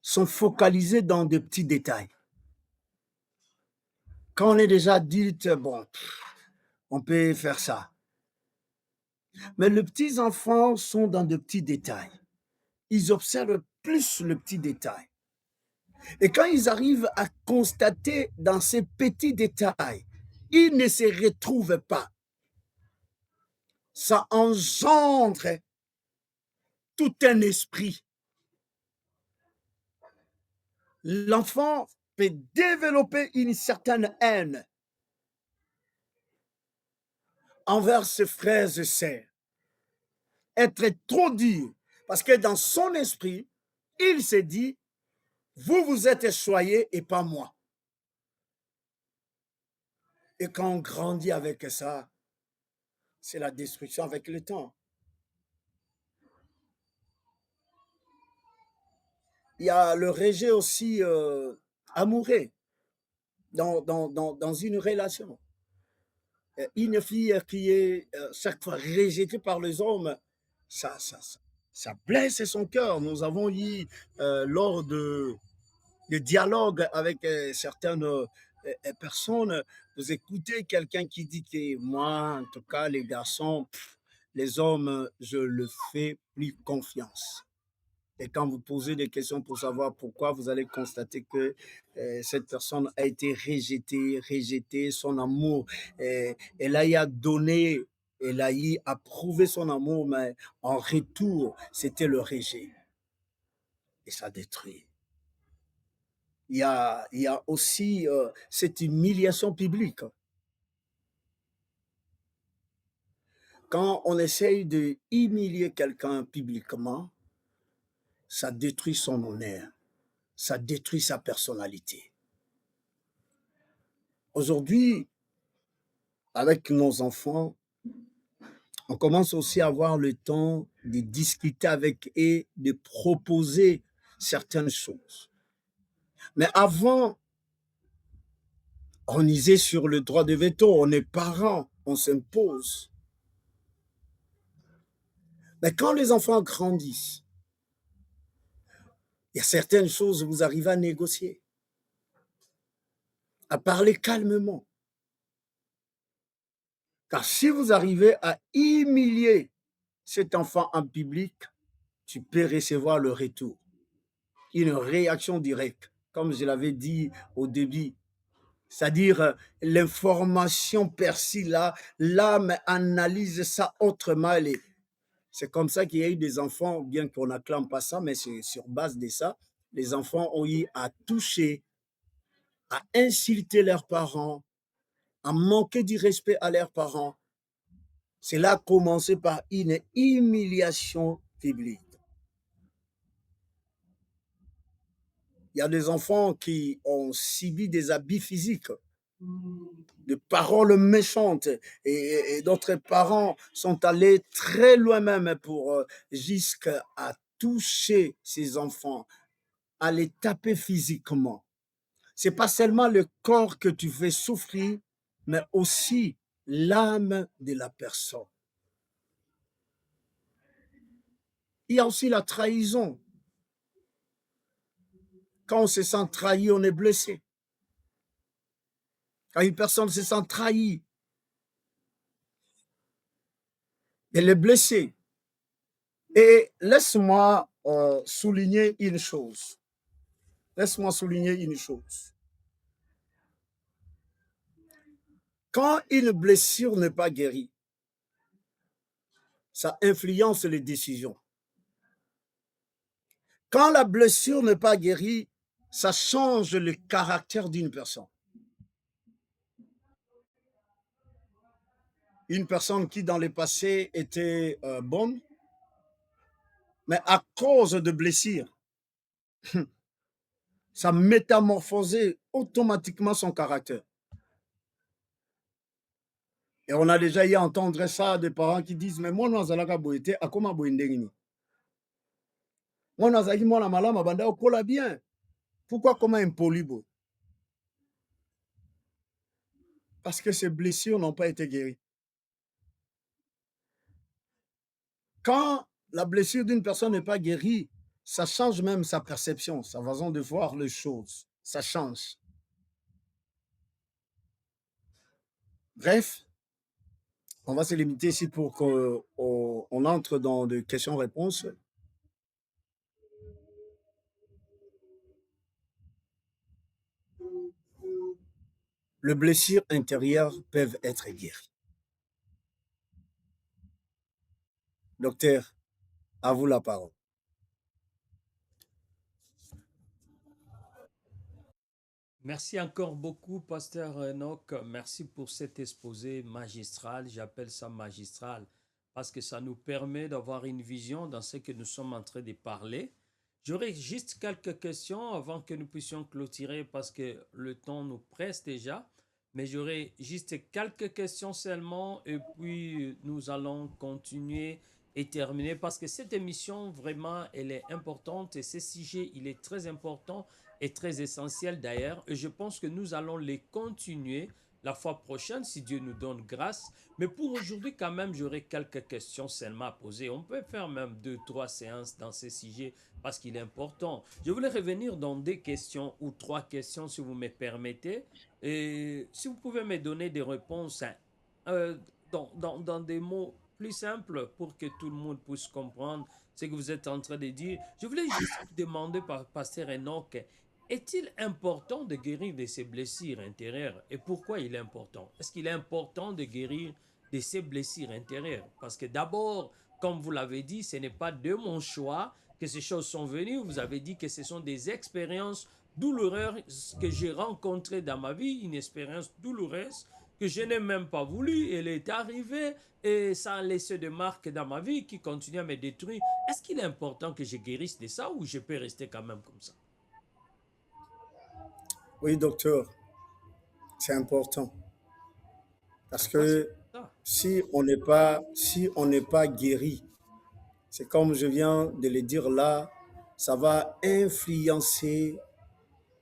sont focalisés dans de petits détails. Quand on est déjà adulte, bon, on peut faire ça. Mais les petits enfants sont dans de petits détails. Ils observent plus le petit détail. Et quand ils arrivent à constater dans ces petits détails, ils ne se retrouvent pas. Ça engendre tout un esprit. L'enfant peut développer une certaine haine envers ses frères et sœurs. Être trop dur. Parce que dans son esprit, il se dit, vous êtes choyés et pas moi. Et quand on grandit avec ça, c'est la destruction avec le temps. Il y a le rejet aussi amoureux dans une relation. Une fille qui est chaque fois rejetée par les hommes, ça blesse son cœur. Nous avons eu, lors de dialogues avec certaines personnes, vous écoutez quelqu'un qui dit que moi, en tout cas, les garçons, les hommes, je ne fais plus confiance. Et quand vous posez des questions pour savoir pourquoi, vous allez constater que cette personne a été rejetée, son amour. Elle a eu à donner, elle a eu à prouver son amour, mais en retour, c'était le rejet. Et ça détruit. Il y a aussi cette humiliation publique. Quand on essaye de humilier quelqu'un publiquement, ça détruit son honneur, ça détruit sa personnalité. Aujourd'hui, avec nos enfants, on commence aussi à avoir le temps de discuter avec eux, de proposer certaines choses. Mais avant, on misait sur le droit de veto, on est parents, on s'impose. Mais quand les enfants grandissent, il y a certaines choses, vous arrivez à négocier, à parler calmement. Car si vous arrivez à humilier cet enfant en public, tu peux recevoir le retour, une réaction directe, comme je l'avais dit au début. C'est-à-dire, l'information perçue là, l'âme analyse ça autrement. C'est comme ça qu'il y a eu des enfants, bien qu'on n'acclame pas ça, mais c'est sur base de ça, les enfants ont eu à toucher, à insulter leurs parents, à manquer du respect à leurs parents. Cela a commencé par une humiliation publique. Il y a des enfants qui ont subi des abus physiques, de paroles méchantes, et d'autres parents sont allés très loin même pour jusqu'à toucher ces enfants, à les taper physiquement. C'est pas seulement le corps que tu fais souffrir, mais aussi l'âme de la personne. Il y a aussi la trahison. Quand on se sent trahi, on est blessé. Quand une personne se sent trahie, elle est blessée. Et laisse-moi souligner une chose. Laisse-moi souligner une chose. Quand une blessure n'est pas guérie, ça influence les décisions. Quand la blessure n'est pas guérie, ça change le caractère d'une personne. Une personne qui, dans le passé, était bonne, mais à cause de blessures, ça métamorphosait automatiquement son caractère. Et on a déjà eu à entendre ça des parents qui disent, mais moi, nazalaka boyete, akoma boyendengini. Moi, nazaki moi la malama banda okola bien. Pourquoi comment impoli boy? Parce que ces blessures n'ont pas été guéries. Quand la blessure d'une personne n'est pas guérie, ça change même sa perception, sa façon de voir les choses. Ça change. Bref, on va se limiter ici pour qu'on entre dans des questions-réponses. Les blessures intérieures peuvent être guéries. Docteur, à vous la parole. Merci encore beaucoup, Pasteur Enoch. Merci pour cet exposé magistral. J'appelle ça magistral parce que ça nous permet d'avoir une vision dans ce que nous sommes en train de parler. J'aurais juste quelques questions avant que nous puissions clôturer parce que le temps nous presse déjà. Mais j'aurais juste quelques questions seulement et puis nous allons continuer et terminer parce que cette émission, vraiment, elle est importante et ce sujet, il est très important est très essentiel d'ailleurs. Et je pense que nous allons les continuer la fois prochaine si Dieu nous donne grâce. Mais pour aujourd'hui, quand même, j'aurai quelques questions seulement à poser. On peut faire même 2, 3 séances dans ces sujets parce qu'il est important. Je voulais revenir dans des questions ou 3 questions si vous me permettez. Et si vous pouvez me donner des réponses euh, dans des mots plus simples pour que tout le monde puisse comprendre ce que vous êtes en train de dire. Je voulais juste demander par Pasteur Enoch, est-il important de guérir de ces blessures intérieures? Et pourquoi il est important? Est-ce qu'il est important de guérir de ces blessures intérieures? Parce que d'abord, comme vous l'avez dit, ce n'est pas de mon choix que ces choses sont venues. Vous avez dit que ce sont des expériences douloureuses que j'ai rencontrées dans ma vie, une expérience douloureuse que je n'ai même pas voulu. Elle est arrivée et ça a laissé des marques dans ma vie qui continuent à me détruire. Est-ce qu'il est important que je guérisse de ça ou je peux rester quand même comme ça? Oui, docteur, c'est important. Parce Pourquoi c'est que ça? si on n'est pas guéri, c'est comme je viens de le dire là, ça va influencer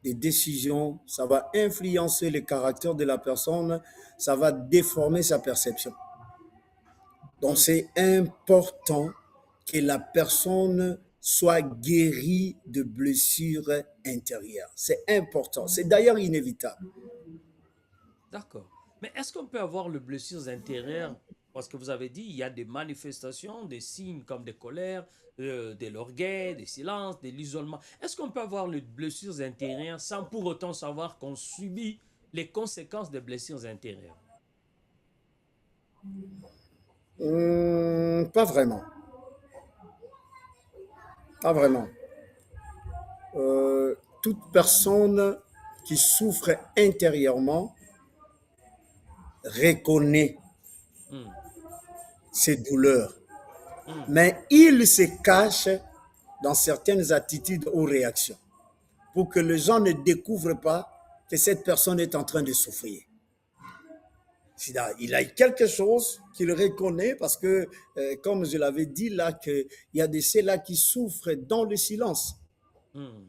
des décisions, ça va influencer le caractère de la personne, ça va déformer sa perception. Donc Hmm. c'est important que la personne soit guérie de blessures intérieures. C'est important. C'est d'ailleurs inévitable. D'accord. Mais est-ce qu'on peut avoir le blessures intérieures? Parce que vous avez dit, il y a des manifestations, des signes comme des colères, de l'orgueil, des silences, de l'isolement. Est-ce qu'on peut avoir les blessures intérieures sans pour autant savoir qu'on subit les conséquences des blessures intérieures? Pas vraiment. Pas vraiment. Toute personne qui souffre intérieurement reconnaît Hmm, ses douleurs, hmm, mais il se cache dans certaines attitudes ou réactions pour que les gens ne découvrent pas que cette personne est en train de souffrir. Il a quelque chose qu'il reconnaît parce que, comme je l'avais dit là, qu'il y a de ceux-là qui souffrent dans le silence. hmm.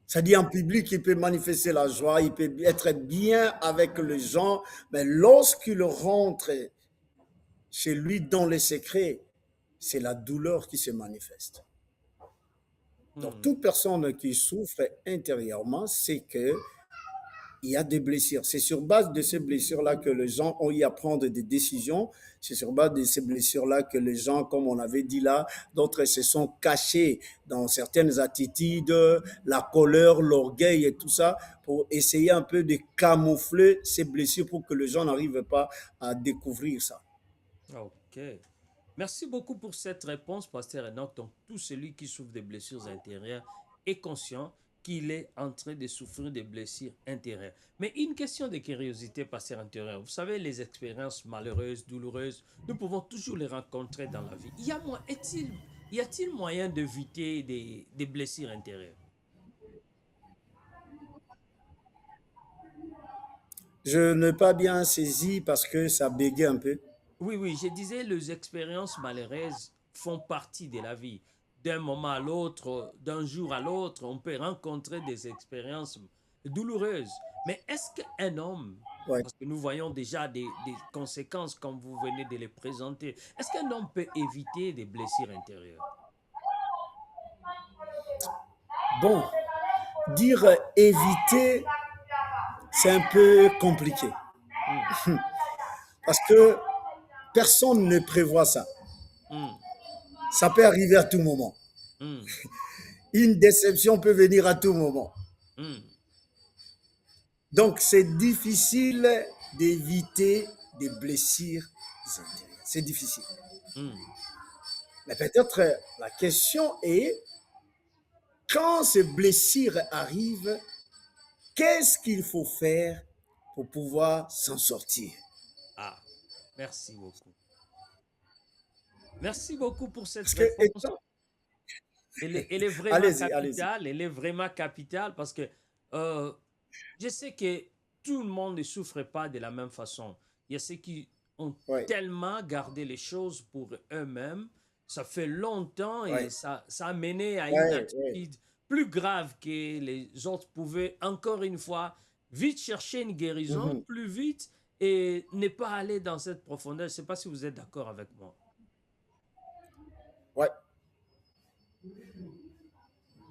C'est-à-dire en public, il peut manifester la joie, il peut être bien avec les gens, mais lorsqu'il rentre chez lui dans les secrets, c'est la douleur qui se manifeste. Donc Hmm. toute personne qui souffre intérieurement, c'est que il y a des blessures. C'est sur base de ces blessures-là que les gens ont eu à prendre des décisions. C'est sur base de ces blessures-là que les gens, comme on avait dit là, d'autres se sont cachés dans certaines attitudes, la colère, l'orgueil et tout ça, pour essayer un peu de camoufler ces blessures pour que les gens n'arrivent pas à découvrir ça. OK. Merci beaucoup pour cette réponse, Pasteur Enoch. Donc, tout celui qui souffre de blessures intérieures est conscient qu'il est en train de souffrir de blessures intérieures. Mais une question de curiosité, Pasteur intérieur. Vous savez, les expériences malheureuses, douloureuses, nous pouvons toujours les rencontrer dans la vie. Y a-t-il moyen d'éviter des blessures intérieures? Je n'ai pas bien saisi parce que ça bégait un peu. Oui, oui, je disais, les expériences malheureuses font partie de la vie. D'un moment à l'autre, d'un jour à l'autre, on peut rencontrer des expériences douloureuses. Mais est-ce qu'un homme, Ouais. parce que nous voyons déjà des conséquences comme vous venez de les présenter, est-ce qu'un homme peut éviter des blessures intérieures? Bon, dire éviter, c'est un peu compliqué Hmm, parce que personne ne prévoit ça. hmm, Ça peut arriver à tout moment. hmm, Une déception peut venir à tout moment. hmm, Donc, c'est difficile d'éviter des blessures intérieures. C'est difficile. hmm. Mais peut-être la question est, quand ces blessures arrivent, qu'est-ce qu'il faut faire pour pouvoir s'en sortir? Ah, merci beaucoup. Merci beaucoup pour cette Parce que, réponse. Elle est vraiment allez-y, allez-y. capitale, elle est vraiment capitale parce que euh, je sais que tout le monde ne souffre pas de la même façon. Il y a ceux qui ont Oui, tellement gardé les choses pour eux-mêmes, ça fait longtemps et oui, ça a mené à une oui, oui. attitude plus grave que les autres pouvaient, encore une fois, vite chercher une guérison, Mhm. plus vite et ne pas aller dans cette profondeur. Je ne sais pas si vous êtes d'accord avec moi. Ouais.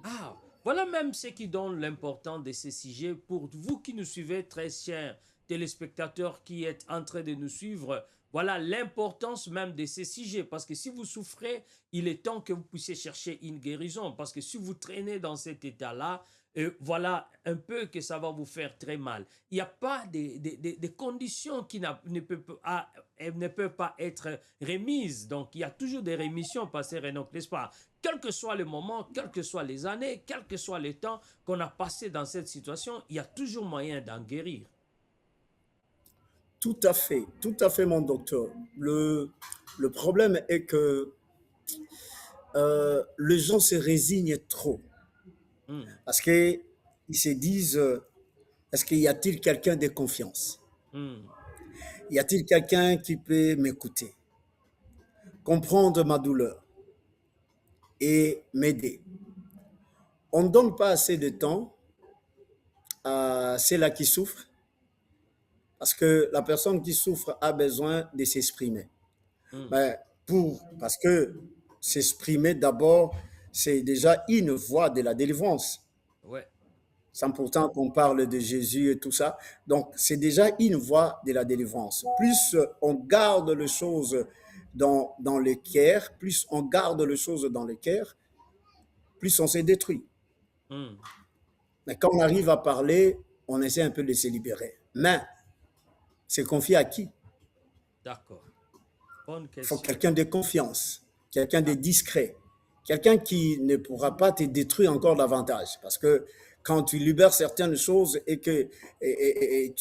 Ah, voilà même ce qui donne l'importance de ces sujets pour vous qui nous suivez, très chers téléspectateurs qui êtes en train de nous suivre. Voilà l'importance même de ces sujets parce que si vous souffrez, il est temps que vous puissiez chercher une guérison parce que si vous traînez dans cet état-là, voilà un peu que ça va vous faire très mal. Il n'y a pas de conditions qui ne peuvent pas être remises. Donc, il y a toujours des rémissions, Pasteur Enoch, n'est-ce pas? Quel que soit le moment, quelles que soient les années, quel que soit le temps qu'on a passé dans cette situation, il y a toujours moyen d'en guérir. Tout à fait, mon docteur. Le problème est que les gens se résignent trop Hmm, parce qu'ils se disent est-ce qu'il y a-t-il quelqu'un de confiance? hmm, Y a-t-il quelqu'un qui peut m'écouter, comprendre ma douleur et m'aider? On ne donne pas assez de temps à ceux-là qui souffrent parce que la personne qui souffre a besoin de s'exprimer. hmm, Mais parce que s'exprimer d'abord, c'est déjà une voie de la délivrance. Ouais. Sans pourtant qu'on parle de Jésus et tout ça. Donc, c'est déjà une voie de la délivrance. Plus on garde les choses dans le cœur, plus on garde les choses dans le cœur, plus on se détruit. Hmm. Mais quand on arrive à parler, on essaie un peu de se libérer. Mais c'est confié à qui? D'accord. Bonne Il faut question. quelqu'un de confiance, quelqu'un de D'ac- discret, quelqu'un qui ne pourra pas te détruire encore davantage. Parce que quand tu libères certaines choses et que et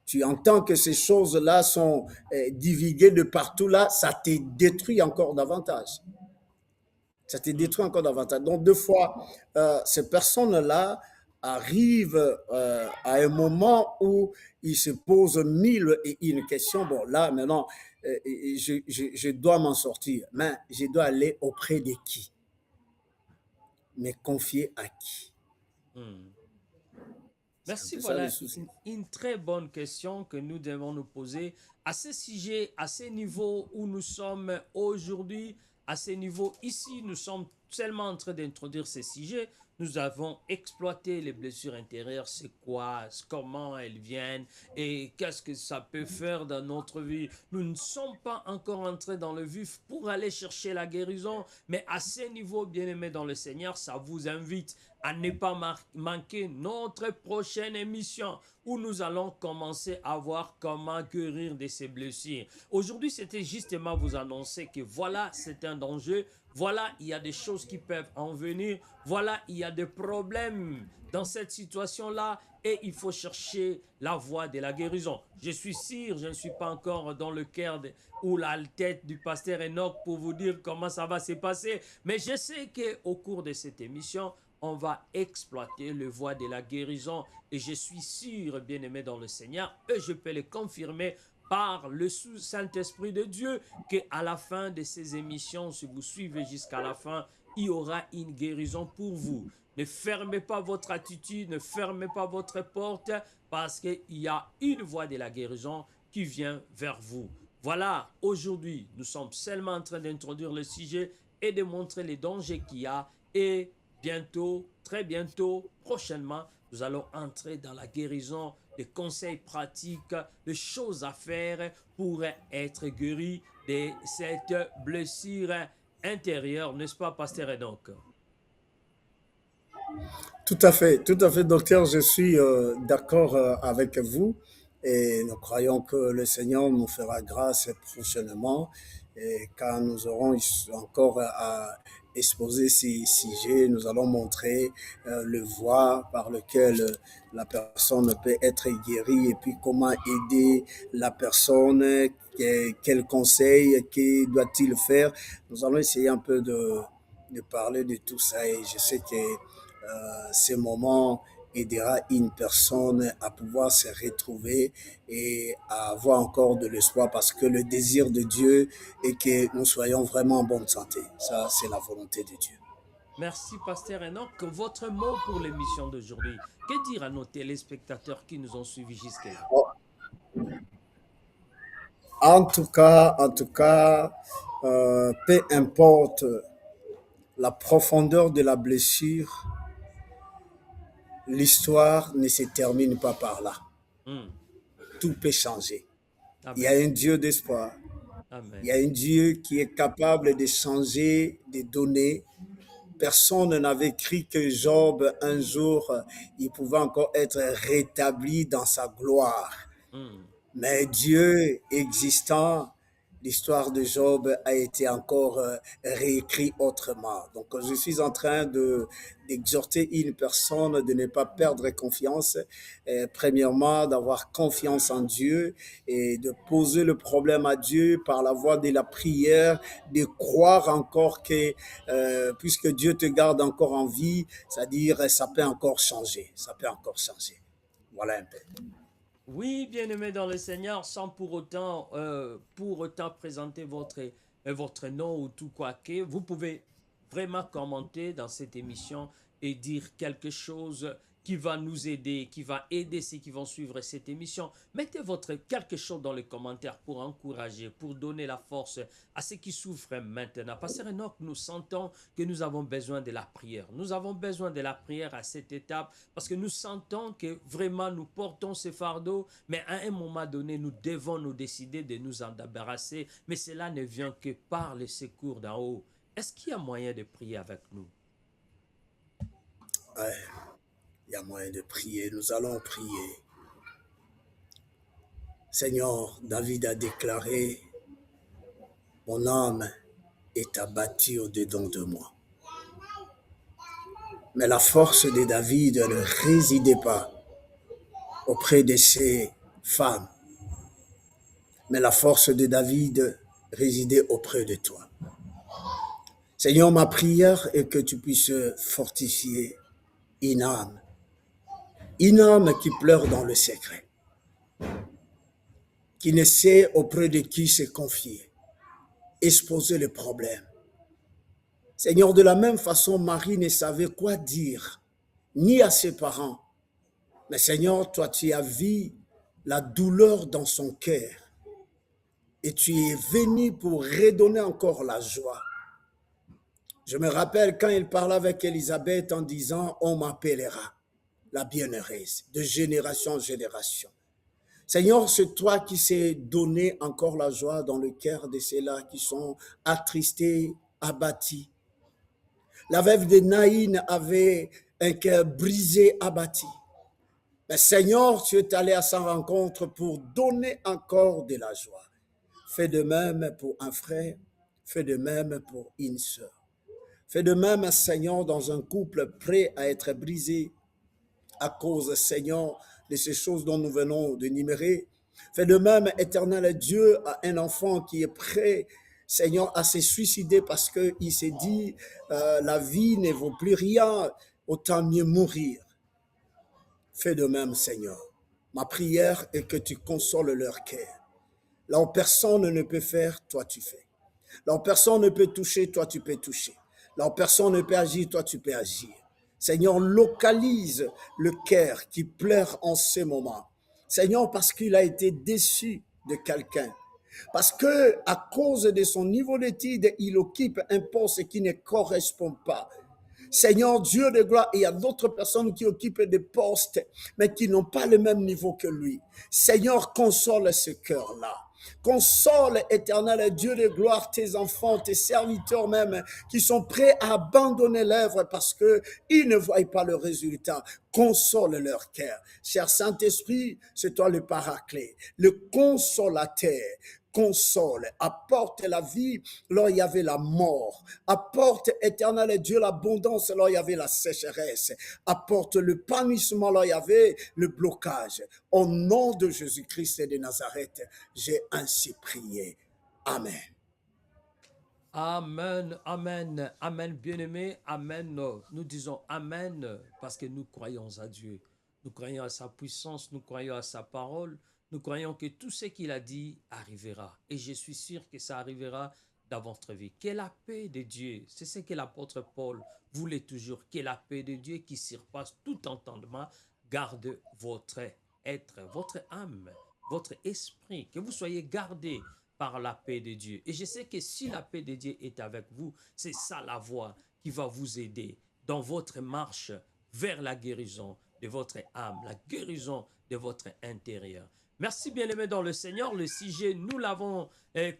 tu entends que ces choses-là sont divulguées de partout là, ça te détruit encore davantage. Ça te hmm. détruit encore davantage. Donc, deux fois, ces personnes-là arrivent à un moment où ils se posent mille et une questions. Bon, là, maintenant, je dois m'en sortir, mais je dois aller auprès de qui? Me confier à qui? Hmm. C'est un Merci, peu ça le voilà souci. une très bonne question que nous devons nous poser à ce sujet, à ce niveau où nous sommes aujourd'hui, à ce niveau ici, nous sommes seulement en train d'introduire ces sujets. Nous avons exploité les blessures intérieures, c'est quoi, comment elles viennent et qu'est-ce que ça peut faire dans notre vie. Nous ne sommes pas encore entrés dans le vif pour aller chercher la guérison, mais à ce niveau, bien aimé dans le Seigneur, ça vous invite à ne pas manquer notre prochaine émission où nous allons commencer à voir comment guérir de ces blessures. Aujourd'hui, c'était justement vous annoncer que voilà, c'est un danger. Voilà, il y a des choses qui peuvent en venir. Voilà, il y a des problèmes dans cette situation-là et il faut chercher la voie de la guérison. Je suis sûr, je ne suis pas encore dans le cœur ou la tête du pasteur Enoch pour vous dire comment ça va se passer, mais je sais qu'au cours de cette émission, on va exploiter le voie de la guérison. Et je suis sûr, bien-aimé dans le Seigneur, et je peux le confirmer par le Saint-Esprit de Dieu, qu'à la fin de ces émissions, si vous suivez jusqu'à la fin, il y aura une guérison pour vous. Ne fermez pas votre attitude, ne fermez pas votre porte, parce qu'il y a une voie de la guérison qui vient vers vous. Voilà, aujourd'hui, nous sommes seulement en train d'introduire le sujet et de montrer les dangers qu'il y a et bientôt, très bientôt, prochainement, nous allons entrer dans la guérison, des conseils pratiques, des choses à faire pour être guéri de cette blessure intérieure, n'est-ce pas, Pasteur Enoch? Tout à fait, docteur, je suis d'accord avec vous et nous croyons que le Seigneur nous fera grâce prochainement et quand nous aurons encore à exposer ces sujets, nous allons montrer le voie par lequel la personne peut être guérie et puis comment aider la personne, quel conseil, que doit-il faire. Nous allons essayer un peu de parler de tout ça et je sais que ce moment aidera une personne à pouvoir se retrouver et à avoir encore de l'espoir parce que le désir de Dieu est que nous soyons vraiment en bonne santé. Ça, c'est la volonté de Dieu. Merci, Pasteur Enoch. Votre mot pour l'émission d'aujourd'hui. Que dire à nos téléspectateurs qui nous ont suivis jusque-là? En tout cas, peu importe la profondeur de la blessure, l'histoire ne se termine pas par là. Hmm. Tout peut changer. Il y a Amen. un Dieu d'espoir. Il y Amen. a un Dieu qui est capable de changer des données. Personne n'avait cru que Job, un jour, il pouvait encore être rétabli dans sa gloire. Hmm. Mais Dieu existant, l'histoire de Job a été encore réécrite autrement. Donc, je suis en train d'exhorter une personne de ne pas perdre confiance. Premièrement, d'avoir confiance en Dieu et de poser le problème à Dieu par la voie de la prière, de croire encore que puisque Dieu te garde encore en vie, c'est-à-dire ça peut encore changer. Ça peut encore changer. Voilà un peu. Oui, bien-aimé dans le Seigneur, sans pour autant présenter votre nom ou tout quoi que, vous pouvez vraiment commenter dans cette émission et dire quelque chose qui va nous aider, qui va aider ceux qui vont suivre cette émission. Mettez votre quelque chose dans les commentaires pour encourager, pour donner la force à ceux qui souffrent maintenant. Pasteur Enoch, nous sentons que nous avons besoin de la prière. Nous avons besoin de la prière à cette étape parce que nous sentons que vraiment nous portons ce fardeau, mais à un moment donné, nous devons nous décider de nous en débarrasser. Mais cela ne vient que par le secours d'en haut. Est-ce qu'il y a moyen de prier avec nous? Ouais, il y a moyen de prier. Nous allons prier. Seigneur, David a déclaré, mon âme est abattue au-dedans de moi. Mais la force de David ne résidait pas auprès de ses femmes, mais la force de David résidait auprès de toi. Seigneur, ma prière est que tu puisses fortifier une âme qui pleure dans le secret, qui ne sait auprès de qui se confier, exposer les problèmes. Seigneur, de la même façon, Marie ne savait quoi dire, ni à ses parents. Mais Seigneur, toi, tu as vu la douleur dans son cœur et tu es venu pour redonner encore la joie. Je me rappelle quand il parlait avec Élisabeth en disant, on m'appellera la bienheureuse de génération en génération. Seigneur, c'est toi qui sais donner encore la joie dans le cœur de ceux-là qui sont attristés, abattus. La veuve de Naïn avait un cœur brisé, abattu. Mais Seigneur, tu es allé à sa rencontre pour donner encore de la joie. Fais de même pour un frère, fais de même pour une sœur. Fais de même, Seigneur, dans un couple prêt à être brisé à cause, Seigneur, de ces choses dont nous venons de numérer. Fais de même, éternel Dieu, à un enfant qui est prêt, Seigneur, à se suicider parce qu'il s'est dit, la vie ne vaut plus rien, autant mieux mourir. Fais de même, Seigneur. Ma prière est que tu consoles leur cœur. Là où personne ne peut faire, toi tu fais. Là où personne ne peut toucher, toi tu peux toucher. Là où personne ne peut agir, toi tu peux agir. Seigneur, localise le cœur qui pleure en ce moment. Seigneur, parce qu'il a été déçu de quelqu'un. Parce que à cause de son niveau d'études, il occupe un poste qui ne correspond pas. Seigneur Dieu de gloire, il y a d'autres personnes qui occupent des postes, mais qui n'ont pas le même niveau que lui. Seigneur, console ce cœur-là. Console, éternel Dieu de gloire, tes enfants, tes serviteurs même, qui sont prêts à abandonner l'œuvre parce qu'ils ne voient pas le résultat. Console leur cœur. Cher Saint-Esprit, c'est toi le paraclet, le consolateur. Console, apporte la vie là il y avait la mort, apporte éternel Dieu l'abondance là il y avait la sécheresse, apporte le panissement là il y avait le blocage. Au nom de Jésus-Christ de Nazareth, j'ai ainsi prié. Amen. Amen, amen, amen, bien-aimé, amen. Nous disons amen parce que nous croyons à Dieu. Nous croyons à sa puissance, nous croyons à sa parole. Nous croyons que tout ce qu'il a dit arrivera. Et je suis sûr que ça arrivera dans votre vie. Que la paix de Dieu, c'est ce que l'apôtre Paul voulait toujours, que la paix de Dieu qui surpasse tout entendement garde votre être, votre âme, votre esprit, que vous soyez gardés par la paix de Dieu. Et je sais que si la paix de Dieu est avec vous, c'est ça la voie qui va vous aider dans votre marche vers la guérison de votre âme, la guérison de votre intérieur. Merci bien-aimés dans le Seigneur. Le sujet, nous l'avons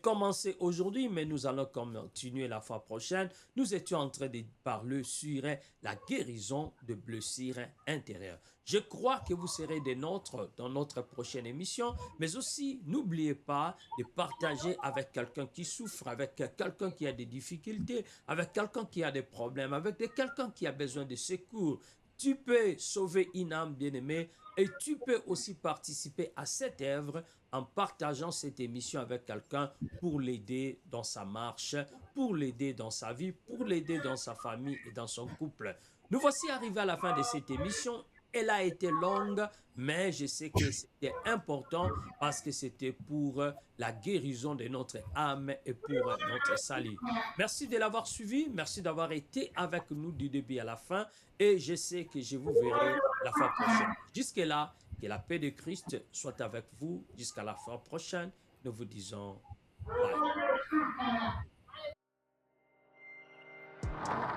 commencé aujourd'hui, mais nous allons continuer la fois prochaine. Nous étions en train de parler sur la guérison de blessures intérieures. Je crois que vous serez des nôtres dans notre prochaine émission, mais aussi n'oubliez pas de partager avec quelqu'un qui souffre, avec quelqu'un qui a des difficultés, avec quelqu'un qui a des problèmes, avec quelqu'un qui a besoin de secours. Tu peux sauver une âme bien-aimée et tu peux aussi participer à cette œuvre en partageant cette émission avec quelqu'un pour l'aider dans sa marche, pour l'aider dans sa vie, pour l'aider dans sa famille et dans son couple. Nous voici arrivés à la fin de cette émission. Elle a été longue, mais je sais que c'était important parce que c'était pour la guérison de notre âme et pour notre salut. Merci de l'avoir suivi, merci d'avoir été avec nous du début à la fin et je sais que je vous verrai la fois prochaine. Jusque-là, que la paix de Christ soit avec vous jusqu'à la fois prochaine. Nous vous disons bye.